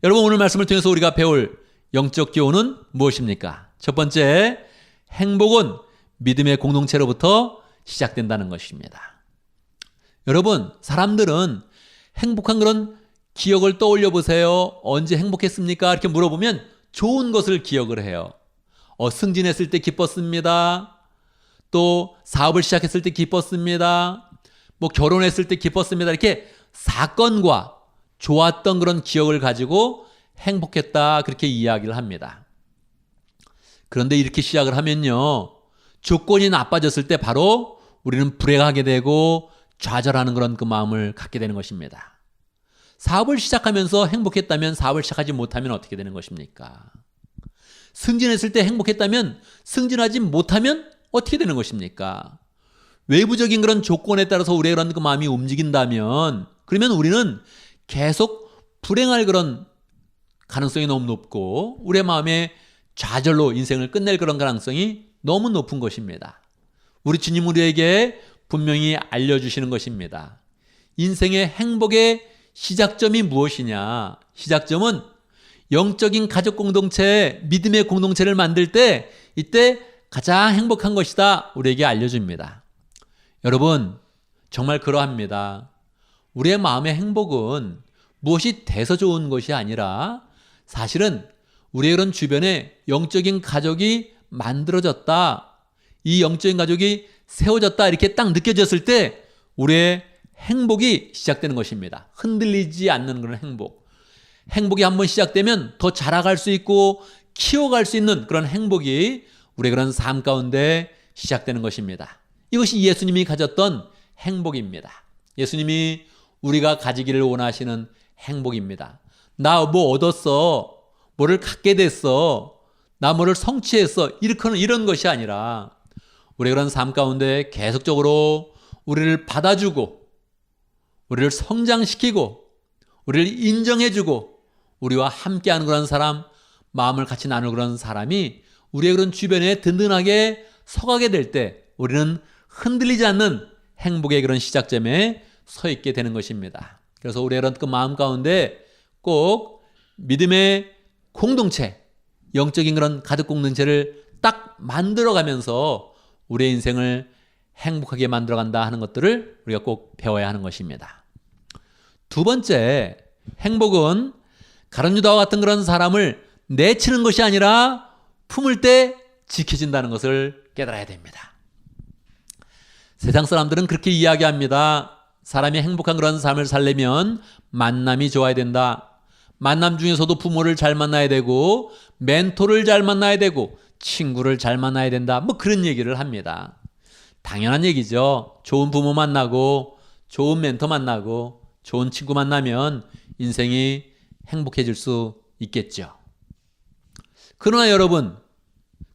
여러분, 오늘 말씀을 통해서 우리가 배울 영적 교훈은 무엇입니까? 첫 번째, 행복은 믿음의 공동체로부터 시작된다는 것입니다. 여러분, 사람들은 행복한 그런 기억을 떠올려 보세요. 언제 행복했습니까? 이렇게 물어보면 좋은 것을 기억을 해요. 승진했을 때 기뻤습니다. 또 사업을 시작했을 때 기뻤습니다. 뭐 결혼했을 때 기뻤습니다. 이렇게 사건과 좋았던 그런 기억을 가지고 행복했다, 그렇게 이야기를 합니다. 그런데 이렇게 시작을 하면요, 조건이 나빠졌을 때 바로 우리는 불행하게 되고 좌절하는 그런 그 마음을 갖게 되는 것입니다. 사업을 시작하면서 행복했다면 사업을 시작하지 못하면 어떻게 되는 것입니까? 승진했을 때 행복했다면 승진하지 못하면 어떻게 되는 것입니까? 외부적인 그런 조건에 따라서 우리의 그런 그 마음이 움직인다면, 그러면 우리는 계속 불행할 그런 가능성이 너무 높고 우리의 마음에 좌절로 인생을 끝낼 그런 가능성이 너무 높은 것입니다. 우리 주님 우리에게 분명히 알려주시는 것입니다. 인생의 행복의 시작점이 무엇이냐? 시작점은 영적인 가족 공동체, 믿음의 공동체를 만들 때 이때 가장 행복한 것이다 우리에게 알려줍니다. 여러분 정말 그러합니다. 우리의 마음의 행복은 무엇이 돼서 좋은 것이 아니라 사실은 우리의 그런 주변에 영적인 가족이 만들어졌다, 이 영적인 가족이 세워졌다 이렇게 딱 느껴졌을 때 우리의 행복이 시작되는 것입니다. 흔들리지 않는 그런 행복. 행복이 한번 시작되면 더 자라갈 수 있고 키워갈 수 있는 그런 행복이 우리의 그런 삶 가운데 시작되는 것입니다. 이것이 예수님이 가졌던 행복입니다. 예수님이 우리가 가지기를 원하시는 행복입니다. 나 뭐 얻었어, 뭐를 갖게 됐어, 나 뭐를 성취했어, 이런 것이 아니라 우리의 그런 삶 가운데 계속적으로 우리를 받아주고 우리를 성장시키고 우리를 인정해주고 우리와 함께하는 그런 사람, 마음을 같이 나누는 그런 사람이 우리의 그런 주변에 든든하게 서가게 될 때 우리는 흔들리지 않는 행복의 그런 시작점에 서 있게 되는 것입니다. 그래서 우리의 그런 그 마음 가운데 꼭 믿음의 공동체, 영적인 그런 가족 공동체를 딱 만들어가면서 우리의 인생을 행복하게 만들어간다 하는 것들을 우리가 꼭 배워야 하는 것입니다. 두 번째, 행복은 가룟 유다와 같은 그런 사람을 내치는 것이 아니라 품을 때 지켜진다는 것을 깨달아야 됩니다. 세상 사람들은 그렇게 이야기합니다. 사람이 행복한 그런 삶을 살려면 만남이 좋아야 된다. 만남 중에서도 부모를 잘 만나야 되고 멘토를 잘 만나야 되고 친구를 잘 만나야 된다. 뭐 그런 얘기를 합니다. 당연한 얘기죠. 좋은 부모 만나고 좋은 멘토 만나고 좋은 친구 만나면 인생이 행복해질 수 있겠죠. 그러나 여러분,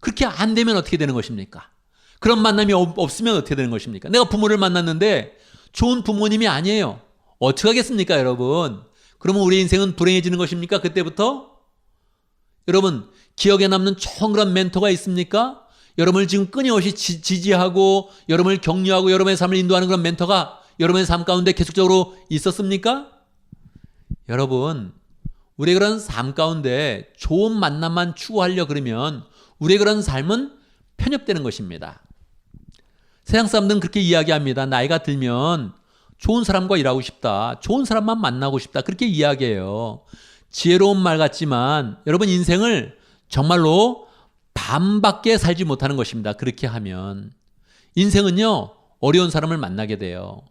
그렇게 안 되면 어떻게 되는 것입니까? 그런 만남이 없으면 어떻게 되는 것입니까? 내가 부모를 만났는데 좋은 부모님이 아니에요. 어떻게 하겠습니까, 여러분? 그러면 우리 인생은 불행해지는 것입니까? 그때부터? 여러분, 기억에 남는 좋은 그런 멘토가 있습니까? 여러분을 지금 끊임없이 지지하고 여러분을 격려하고 여러분의 삶을 인도하는 그런 멘토가 여러분의 삶 가운데 계속적으로 있었습니까? 여러분, 우리의 그런 삶 가운데 좋은 만남만 추구하려 그러면 우리의 그런 삶은 편협되는 것입니다. 세상 사람들은 그렇게 이야기합니다. 나이가 들면 좋은 사람과 일하고 싶다. 좋은 사람만 만나고 싶다. 그렇게 이야기해요. 지혜로운 말 같지만 여러분 인생을 정말로 반밖에 살지 못하는 것입니다. 그렇게 하면. 인생은요, 어려운 사람을 만나게 돼요.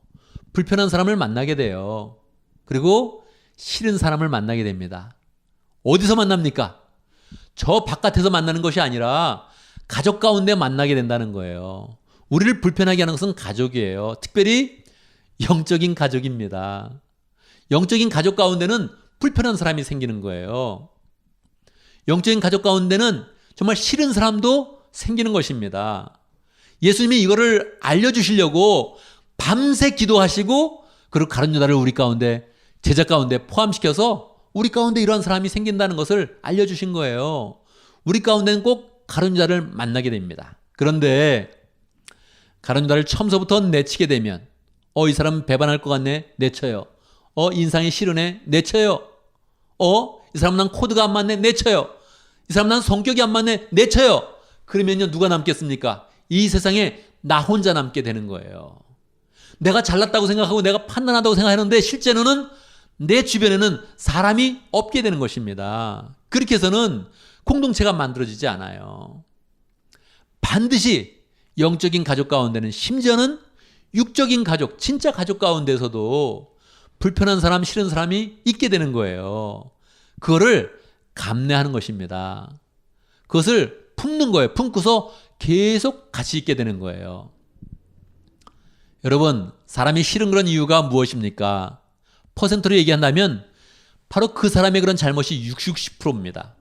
불편한 사람을 만나게 돼요. 그리고 싫은 사람을 만나게 됩니다. 어디서 만납니까? 저 바깥에서 만나는 것이 아니라 가족 가운데 만나게 된다는 거예요. 우리를 불편하게 하는 것은 가족이에요. 특별히 영적인 가족입니다. 영적인 가족 가운데는 불편한 사람이 생기는 거예요. 영적인 가족 가운데는 정말 싫은 사람도 생기는 것입니다. 예수님이 이거를 알려주시려고 밤새 기도하시고 그리고 가룟 유다를 우리 가운데 제자 가운데 포함시켜서 우리 가운데 이러한 사람이 생긴다는 것을 알려주신 거예요. 우리 가운데는 꼭 가룟 유다를 만나게 됩니다. 그런데 가룟 유다를 처음서부터 내치게 되면 이 사람 배반할 것 같네? 내쳐요. 인상이 싫으네? 내쳐요. 이 사람 난 코드가 안 맞네? 내쳐요. 이 사람 난 성격이 안 맞네? 내쳐요. 그러면요, 누가 남겠습니까? 이 세상에 나 혼자 남게 되는 거예요. 내가 잘났다고 생각하고 내가 판단하다고 생각하는데 실제로는 내 주변에는 사람이 없게 되는 것입니다. 그렇게 해서는 공동체가 만들어지지 않아요. 반드시 영적인 가족 가운데는, 심지어는 육적인 가족, 진짜 가족 가운데서도 불편한 사람, 싫은 사람이 있게 되는 거예요. 그거를 감내하는 것입니다. 그것을 품는 거예요. 품고서 계속 같이 있게 되는 거예요. 여러분, 사람이 싫은 그런 이유가 무엇입니까? 퍼센트로 얘기한다면 바로 그 사람의 그런 잘못이 60%입니다.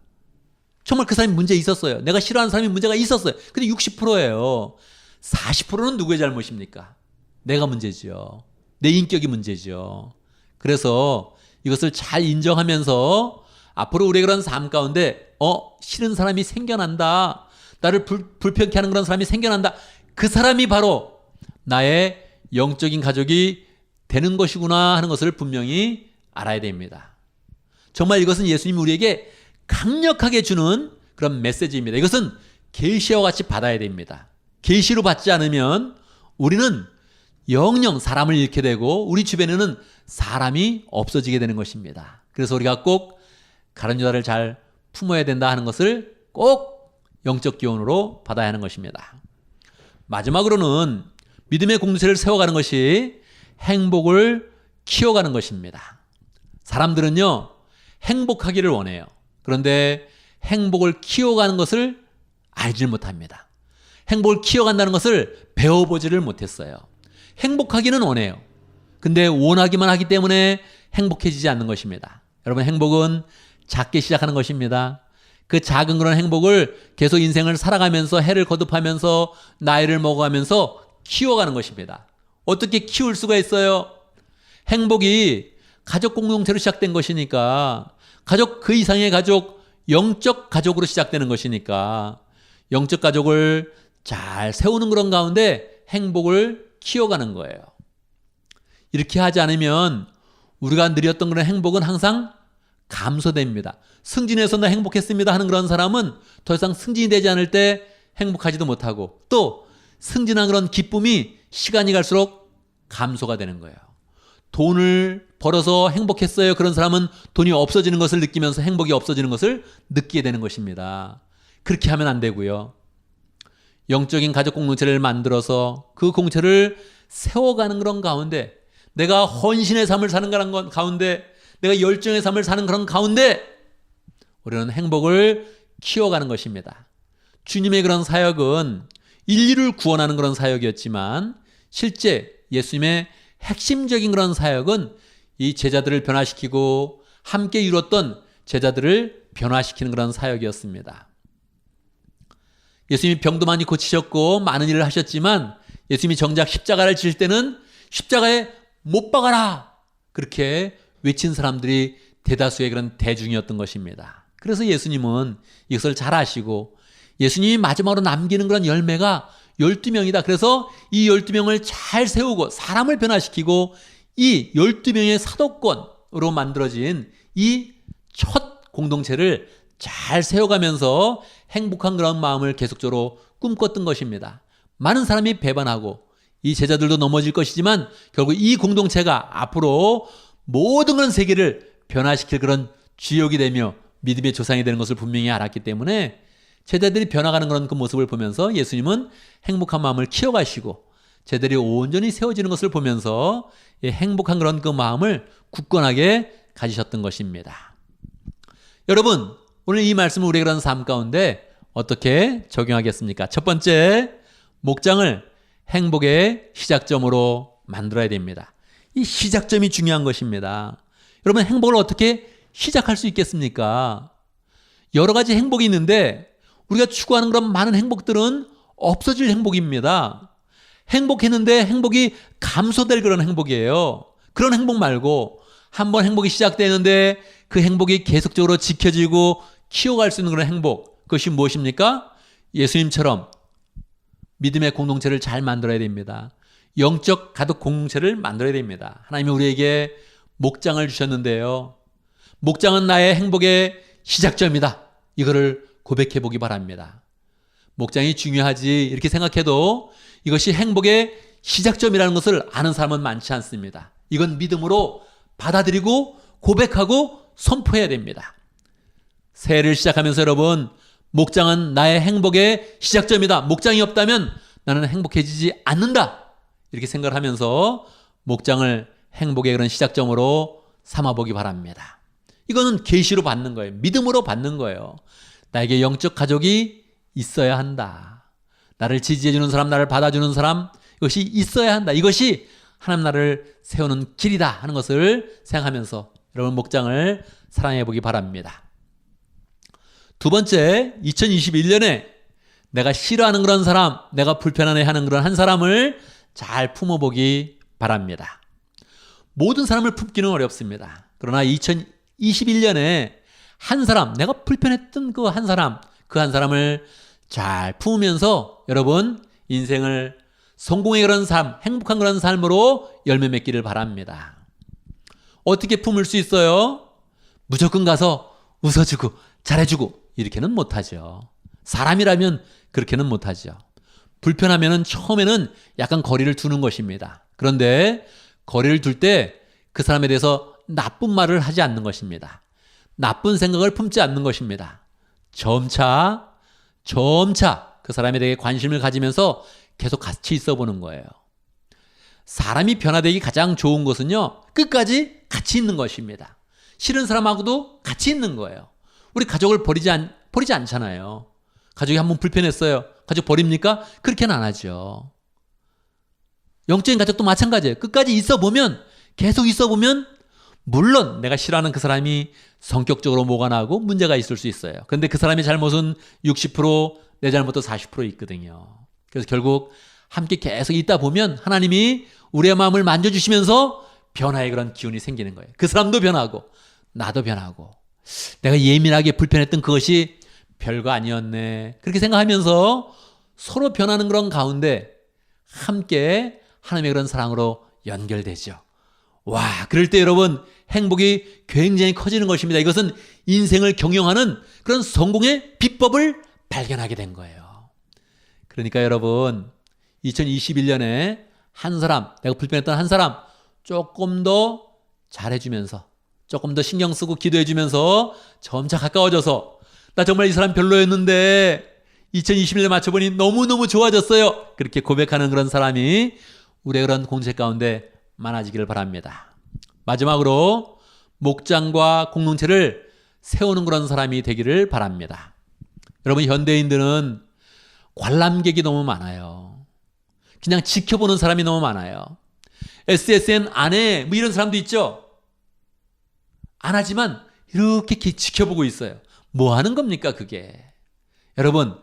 정말 그 사람이 문제 있었어요. 내가 싫어하는 사람이 문제가 있었어요. 근데 60%예요. 40%는 누구의 잘못입니까? 내가 문제지요. 내 인격이 문제지요. 그래서 이것을 잘 인정하면서 앞으로 우리의 그런 삶 가운데 싫은 사람이 생겨난다. 나를 불편케 하는 그런 사람이 생겨난다. 그 사람이 바로 나의 영적인 가족이 되는 것이구나 하는 것을 분명히 알아야 됩니다. 정말 이것은 예수님이 우리에게 강력하게 주는 그런 메시지입니다. 이것은 계시와 같이 받아야 됩니다. 계시로 받지 않으면 우리는 영영 사람을 잃게 되고 우리 주변에는 사람이 없어지게 되는 것입니다. 그래서 우리가 꼭 가른 유다를 잘 품어야 된다 하는 것을 꼭 영적 기원으로 받아야 하는 것입니다. 마지막으로는 믿음의 공동체를 세워가는 것이 행복을 키워가는 것입니다. 사람들은요, 행복하기를 원해요. 그런데 행복을 키워가는 것을 알지 못합니다. 행복을 키워간다는 것을 배워보지를 못했어요. 행복하기는 원해요. 근데 원하기만 하기 때문에 행복해지지 않는 것입니다. 여러분, 행복은 작게 시작하는 것입니다. 그 작은 그런 행복을 계속 인생을 살아가면서 해를 거듭하면서 나이를 먹어가면서 키워가는 것입니다. 어떻게 키울 수가 있어요? 행복이 가족 공동체로 시작된 것이니까, 가족 그 이상의 가족, 영적 가족으로 시작되는 것이니까 영적 가족을 잘 세우는 그런 가운데 행복을 키워가는 거예요. 이렇게 하지 않으면 우리가 누렸던 그런 행복은 항상 감소됩니다. 승진해서 나 행복했습니다 하는 그런 사람은 더 이상 승진이 되지 않을 때 행복하지도 못하고, 또 승진한 그런 기쁨이 시간이 갈수록 감소가 되는 거예요. 돈을 벌어서 행복했어요. 그런 사람은 돈이 없어지는 것을 느끼면서 행복이 없어지는 것을 느끼게 되는 것입니다. 그렇게 하면 안 되고요. 영적인 가족 공동체를 만들어서 그 공동체를 세워가는 그런 가운데, 내가 헌신의 삶을 사는 그런 가운데, 내가 열정의 삶을 사는 그런 가운데 우리는 행복을 키워가는 것입니다. 주님의 그런 사역은 인류를 구원하는 그런 사역이었지만, 실제 예수님의 핵심적인 그런 사역은 이 제자들을 변화시키고 함께 이뤘던 제자들을 변화시키는 그런 사역이었습니다. 예수님이 병도 많이 고치셨고 많은 일을 하셨지만, 예수님이 정작 십자가를 질 때는 십자가에 못 박아라, 그렇게 외친 사람들이 대다수의 그런 대중이었던 것입니다. 그래서 예수님은 이것을 잘 아시고, 예수님이 마지막으로 남기는 그런 열매가 12명이다. 그래서 이 12명을 잘 세우고 사람을 변화시키고 이 12명의 사도권으로 만들어진 이 첫 공동체를 잘 세워가면서 행복한 그런 마음을 계속적으로 꿈꿨던 것입니다. 많은 사람이 배반하고 이 제자들도 넘어질 것이지만 결국 이 공동체가 앞으로 모든 그런 세계를 변화시킬 그런 주역이 되며 믿음의 조상이 되는 것을 분명히 알았기 때문에 제자들이 변화가는 그런 그 모습을 보면서 예수님은 행복한 마음을 키워가시고 제자들이 온전히 세워지는 것을 보면서 행복한 그런 그 마음을 굳건하게 가지셨던 것입니다. 여러분, 오늘 이 말씀을 우리의 그런 삶 가운데 어떻게 적용하겠습니까? 첫 번째, 목장을 행복의 시작점으로 만들어야 됩니다. 이 시작점이 중요한 것입니다. 여러분, 행복을 어떻게 시작할 수 있겠습니까? 여러 가지 행복이 있는데 우리가 추구하는 그런 많은 행복들은 없어질 행복입니다. 행복했는데 행복이 감소될 그런 행복이에요. 그런 행복 말고 한번 행복이 시작되는데 그 행복이 계속적으로 지켜지고 키워갈 수 있는 그런 행복, 그것이 무엇입니까? 예수님처럼 믿음의 공동체를 잘 만들어야 됩니다. 영적 가족 공동체를 만들어야 됩니다. 하나님이 우리에게 목장을 주셨는데요, 목장은 나의 행복의 시작점이다, 이거를 고백해 보기 바랍니다. 목장이 중요하지 이렇게 생각해도 이것이 행복의 시작점이라는 것을 아는 사람은 많지 않습니다. 이건 믿음으로 받아들이고 고백하고 선포해야 됩니다. 새해를 시작하면서 여러분, 목장은 나의 행복의 시작점이다, 목장이 없다면 나는 행복해지지 않는다, 이렇게 생각을 하면서 목장을 행복의 그런 시작점으로 삼아보기 바랍니다. 이거는 계시로 받는 거예요. 믿음으로 받는 거예요. 나에게 영적 가족이 있어야 한다. 나를 지지해주는 사람, 나를 받아주는 사람, 이것이 있어야 한다. 이것이 하나님 나라를 세우는 길이다 하는 것을 생각하면서 여러분 목장을 사랑해 보기 바랍니다. 두 번째, 2021년에 내가 싫어하는 그런 사람, 내가 불편해하는 그런 한 사람을 잘 품어보기 바랍니다. 모든 사람을 품기는 어렵습니다. 그러나 2021년에 한 사람, 내가 불편했던 그 한 사람, 그 한 사람을 잘 품으면서 여러분 인생을 성공의 그런 삶, 행복한 그런 삶으로 열매 맺기를 바랍니다. 어떻게 품을 수 있어요? 무조건 가서 웃어주고 잘해주고 이렇게는 못하죠. 사람이라면 그렇게는 못하죠. 불편하면은 처음에는 약간 거리를 두는 것입니다. 그런데 거리를 둘 때 그 사람에 대해서 나쁜 말을 하지 않는 것입니다. 나쁜 생각을 품지 않는 것입니다. 점차 그 사람에 대해 관심을 가지면서 계속 같이 있어 보는 거예요. 사람이 변화되기 가장 좋은 것은요, 끝까지 같이 있는 것입니다. 싫은 사람하고도 같이 있는 거예요. 우리 가족을 버리지 않잖아요. 가족이 한번 불편했어요. 가족 버립니까? 그렇게는 안 하죠. 영적인 가족도 마찬가지예요. 끝까지 계속 있어 보면 물론 내가 싫어하는 그 사람이 성격적으로 뭐가 나고 문제가 있을 수 있어요. 그런데 그 사람의 잘못은 60%, 내 잘못도 40% 있거든요. 그래서 결국 함께 계속 있다 보면 하나님이 우리의 마음을 만져주시면서 변화의 그런 기운이 생기는 거예요. 그 사람도 변하고 나도 변하고 내가 예민하게 불편했던 그것이 별거 아니었네. 그렇게 생각하면서 서로 변하는 그런 가운데 함께 하나님의 그런 사랑으로 연결되죠. 와, 그럴 때 여러분 행복이 굉장히 커지는 것입니다. 이것은 인생을 경영하는 그런 성공의 비법을 발견하게 된 거예요. 그러니까 여러분 2021년에 한 사람, 내가 불편했던 한 사람 조금 더 잘해주면서 조금 더 신경 쓰고 기도해주면서 점차 가까워져서 나 정말 이 사람 별로였는데 2021년에 맞춰보니 너무너무 좋아졌어요. 그렇게 고백하는 그런 사람이 우리의 그런 공동체 가운데 많아지기를 바랍니다. 마지막으로 목장과 공동체를 세우는 그런 사람이 되기를 바랍니다. 여러분 현대인들은 관람객이 너무 많아요. 그냥 지켜보는 사람이 너무 많아요. SSN 안에 뭐 이런 사람도 있죠. 안 하지만 이렇게 지켜보고 있어요. 뭐 하는 겁니까 그게? 여러분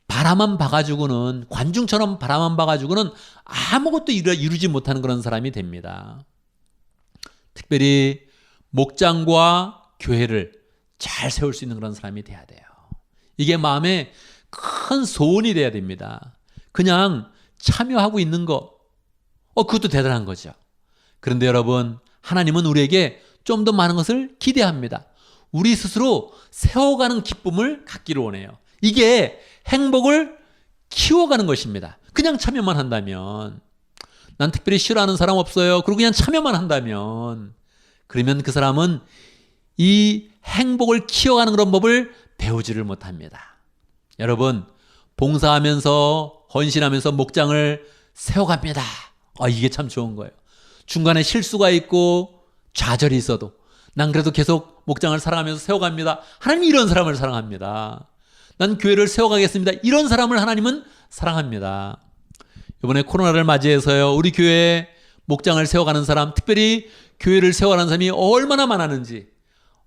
바라만 봐가지고는 관중처럼 바라만 봐가지고는 아무것도 이루지 못하는 그런 사람이 됩니다. 특별히 목장과 교회를 잘 세울 수 있는 그런 사람이 돼야 돼요. 이게 마음에 큰 소원이 돼야 됩니다. 그냥 참여하고 있는 거, 그것도 대단한 거죠. 그런데 여러분 하나님은 우리에게 좀 더 많은 것을 기대합니다. 우리 스스로 세워가는 기쁨을 갖기를 원해요. 이게 행복을 키워가는 것입니다. 그냥 참여만 한다면, 난 특별히 싫어하는 사람 없어요. 그리고 그냥 참여만 한다면, 그러면 그 사람은 이 행복을 키워가는 그런 법을 배우지를 못합니다. 여러분, 봉사하면서 헌신하면서 목장을 세워갑니다. 이게 참 좋은 거예요. 중간에 실수가 있고 좌절이 있어도 난 그래도 계속 목장을 사랑하면서 세워갑니다. 하나님이 이런 사람을 사랑합니다. 난 교회를 세워가겠습니다. 이런 사람을 하나님은 사랑합니다. 이번에 코로나를 맞이해서요, 우리 교회에 목장을 세워가는 사람, 특별히 교회를 세워가는 사람이 얼마나 많았는지,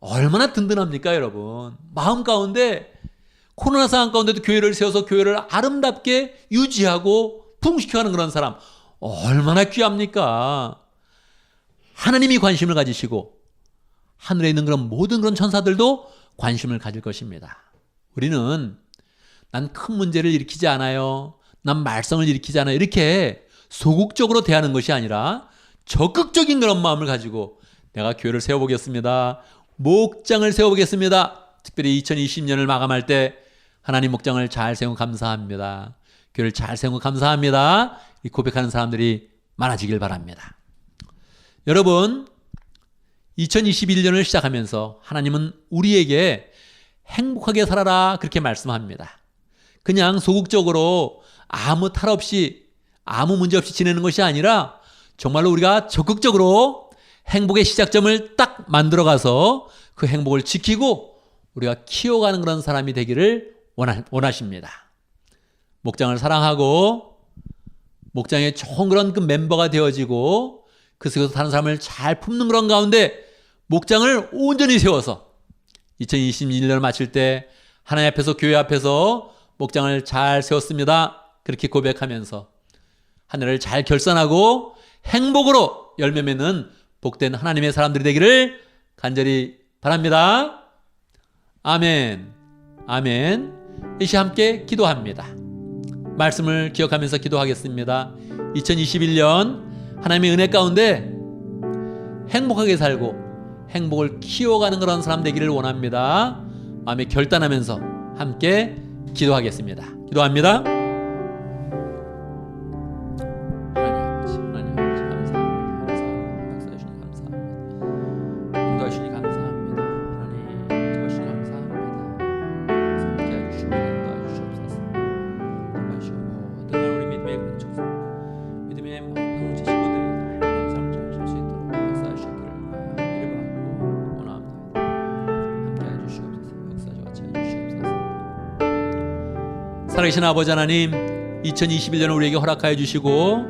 얼마나 든든합니까 여러분. 마음 가운데 코로나 상황 가운데도 교회를 세워서 교회를 아름답게 유지하고 부흥시켜가는 그런 사람 얼마나 귀합니까? 하나님이 관심을 가지시고 하늘에 있는 그런 모든 그런 천사들도 관심을 가질 것입니다. 우리는 난 큰 문제를 일으키지 않아요, 난 말썽을 일으키지 않아요, 이렇게 소극적으로 대하는 것이 아니라 적극적인 그런 마음을 가지고 내가 교회를 세워보겠습니다, 목장을 세워보겠습니다. 특별히 2020년을 마감할 때 하나님 목장을 잘 세우고 감사합니다, 교회를 잘 세우고 감사합니다, 이 고백하는 사람들이 많아지길 바랍니다. 여러분 2021년을 시작하면서 하나님은 우리에게 행복하게 살아라 그렇게 말씀합니다. 그냥 소극적으로 아무 탈 없이 아무 문제 없이 지내는 것이 아니라 정말로 우리가 적극적으로 행복의 시작점을 딱 만들어가서 그 행복을 지키고 우리가 키워가는 그런 사람이 되기를 원하십니다. 목장을 사랑하고 목장에 좋은 그런 그 멤버가 되어지고 그 속에서 다른 사람을 잘 품는 그런 가운데 목장을 온전히 세워서 2021년을 마칠 때 하나님 앞에서 교회 앞에서 목장을 잘 세웠습니다 그렇게 고백하면서 하늘을 잘 결산하고 행복으로 열매 맺는 복된 하나님의 사람들이 되기를 간절히 바랍니다. 아멘. 아멘. 이시 함께 기도합니다. 말씀을 기억하면서 기도하겠습니다. 2021년 하나님의 은혜 가운데 행복하게 살고 행복을 키워가는 그런 사람 되기를 원합니다. 마음에 결단하면서 함께 기도하겠습니다. 기도합니다. 하나님 아버지 감사합니다. 역사하시니 감사합니다. 인도하시니 감사합니다. 하나님 인도하시니 감사합니다. 함께 해주시고 인도하시옵소서. 인도하시고 모든 우리 믿음의 그런 척수 믿음의 모든 제 식구들이 삶을 잘 수 있도록 역사하시기를 기도하고 원합니다. 함께 해주시옵소서. 역사하시고 같이 해주시옵소서. 살아계신 아버지 하나님, 2021년을 우리에게 허락하여 주시고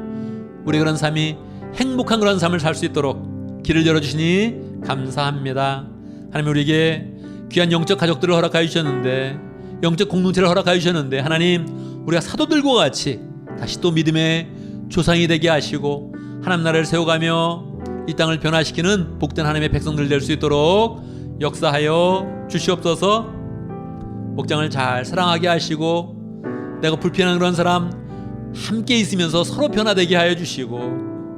우리 그런 삶이 행복한 그런 삶을 살 수 있도록 길을 열어주시니 감사합니다. 하나님, 우리에게 귀한 영적 가족들을 허락하여 주셨는데, 영적 공동체를 허락하여 주셨는데, 하나님 우리가 사도들과 같이 다시 또 믿음의 조상이 되게 하시고 하나님 나라를 세워가며 이 땅을 변화시키는 복된 하나님의 백성들 될 수 있도록 역사하여 주시옵소서. 목장을 잘 사랑하게 하시고 내가 불편한 그런 사람 함께 있으면서 서로 변화되게 하여 주시고,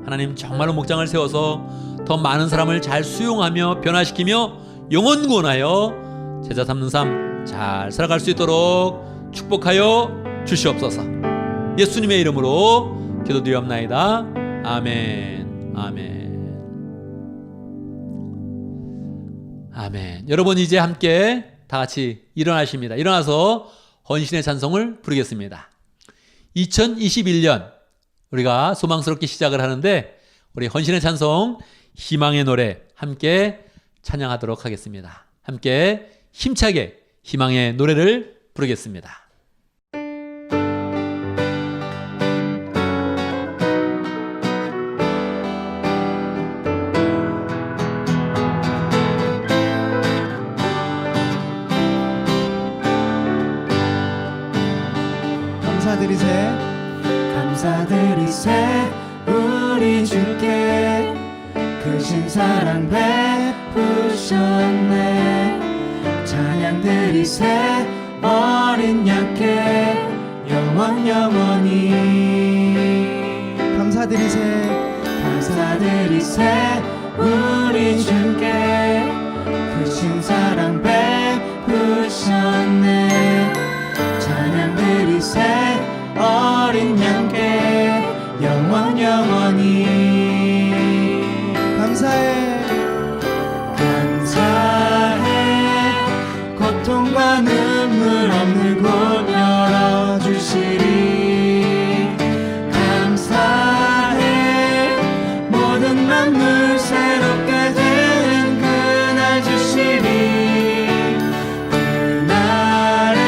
하나님 정말로 목장을 세워서 더 많은 사람을 잘 수용하며 변화시키며 영혼 구원하여 제자 삼는 삶 잘 살아갈 수 있도록 축복하여 주시옵소서. 예수님의 이름으로 기도드리옵나이다. 아멘. 아멘. 아멘. 여러분 이제 함께 다 같이 일어나십니다. 일어나서 헌신의 찬송을 부르겠습니다. 2021년 우리가 소망스럽게 시작을 하는데, 우리 헌신의 찬송 희망의 노래 함께 찬양하도록 하겠습니다. 함께 힘차게 희망의 노래를 부르겠습니다. 감사드리세 감사드리세 우리 주께 크신 사랑 베푸셨네. 찬양드리세 어린 양께 영원히 감사드리세 감사드리세 우리 주께 크신 사랑 베푸셨네. 찬양드리세 어린 양께 영원히 감사해 감사해. 고통과 눈물 없는 곳 열어주시리. 감사해. 모든 만물 새롭게 되는 그날 주시리. 그날에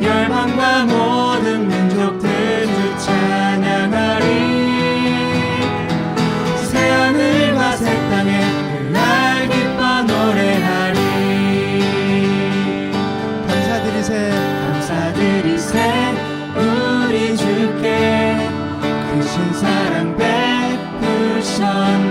열방과 모든 민족들 주 찬양하리. 새하늘과 새 땅에 그날 기뻐 노래하리. 감사드리세 감사드리세 우리 주께 크신 사랑 베푸셨네.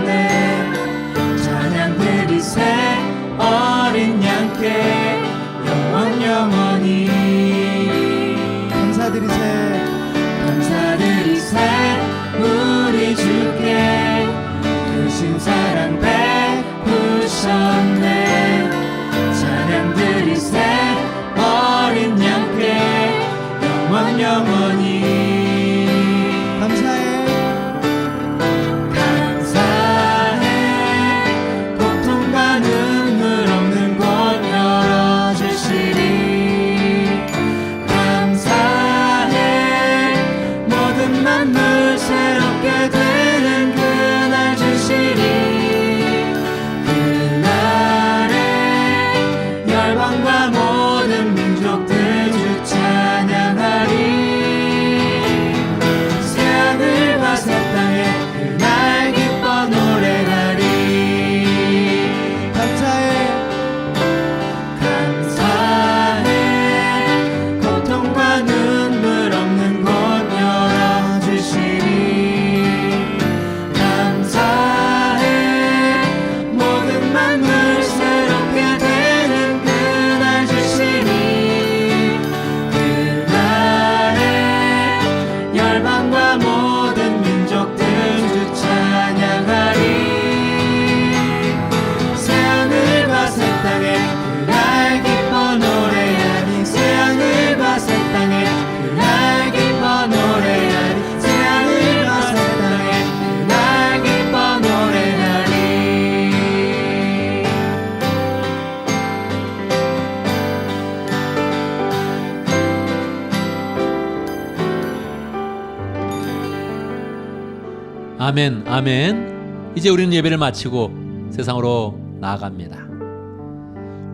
아멘, 아멘. 이제 우리는 예배를 마치고 세상으로 나아갑니다.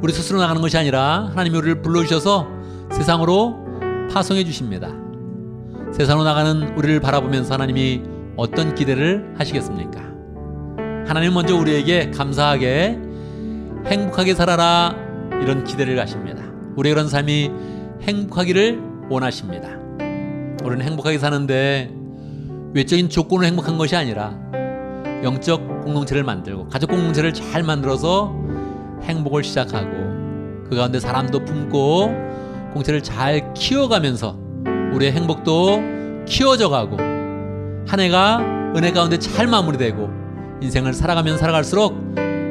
우리 스스로 나가는 것이 아니라 하나님이 우리를 불러주셔서 세상으로 파송해 주십니다. 세상으로 나가는 우리를 바라보면서 하나님이 어떤 기대를 하시겠습니까? 하나님은 먼저 우리에게 감사하게 행복하게 살아라 이런 기대를 하십니다. 우리의 그런 삶이 행복하기를 원하십니다. 우리는 행복하게 사는데 외적인 조건으로 행복한 것이 아니라 영적 공동체를 만들고 가족 공동체를 잘 만들어서 행복을 시작하고 그 가운데 사람도 품고 공동체를 잘 키워가면서 우리의 행복도 키워져 가고 한 해가 은혜 가운데 잘 마무리되고 인생을 살아가면 살아갈수록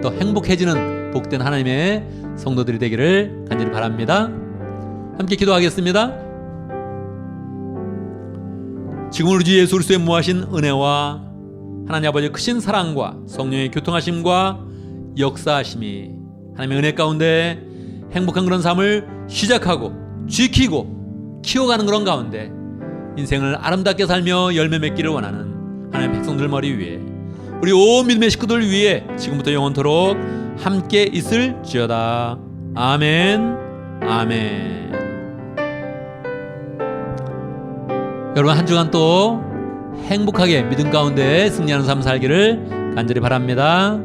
더 행복해지는 복된 하나님의 성도들이 되기를 간절히 바랍니다. 함께 기도하겠습니다. 지금 우리 주 예수 그리스도의 무하신 은혜와 하나님 아버지의 크신 사랑과 성령의 교통하심과 역사하심이 하나님의 은혜 가운데 행복한 그런 삶을 시작하고 지키고 키워가는 그런 가운데 인생을 아름답게 살며 열매 맺기를 원하는 하나님의 백성들 머리 위에 우리 온 믿음의 식구들 위해 지금부터 영원토록 함께 있을지어다. 아멘, 아멘. 여러분 한 주간 또 행복하게 믿음 가운데 승리하는 삶 살기를 간절히 바랍니다.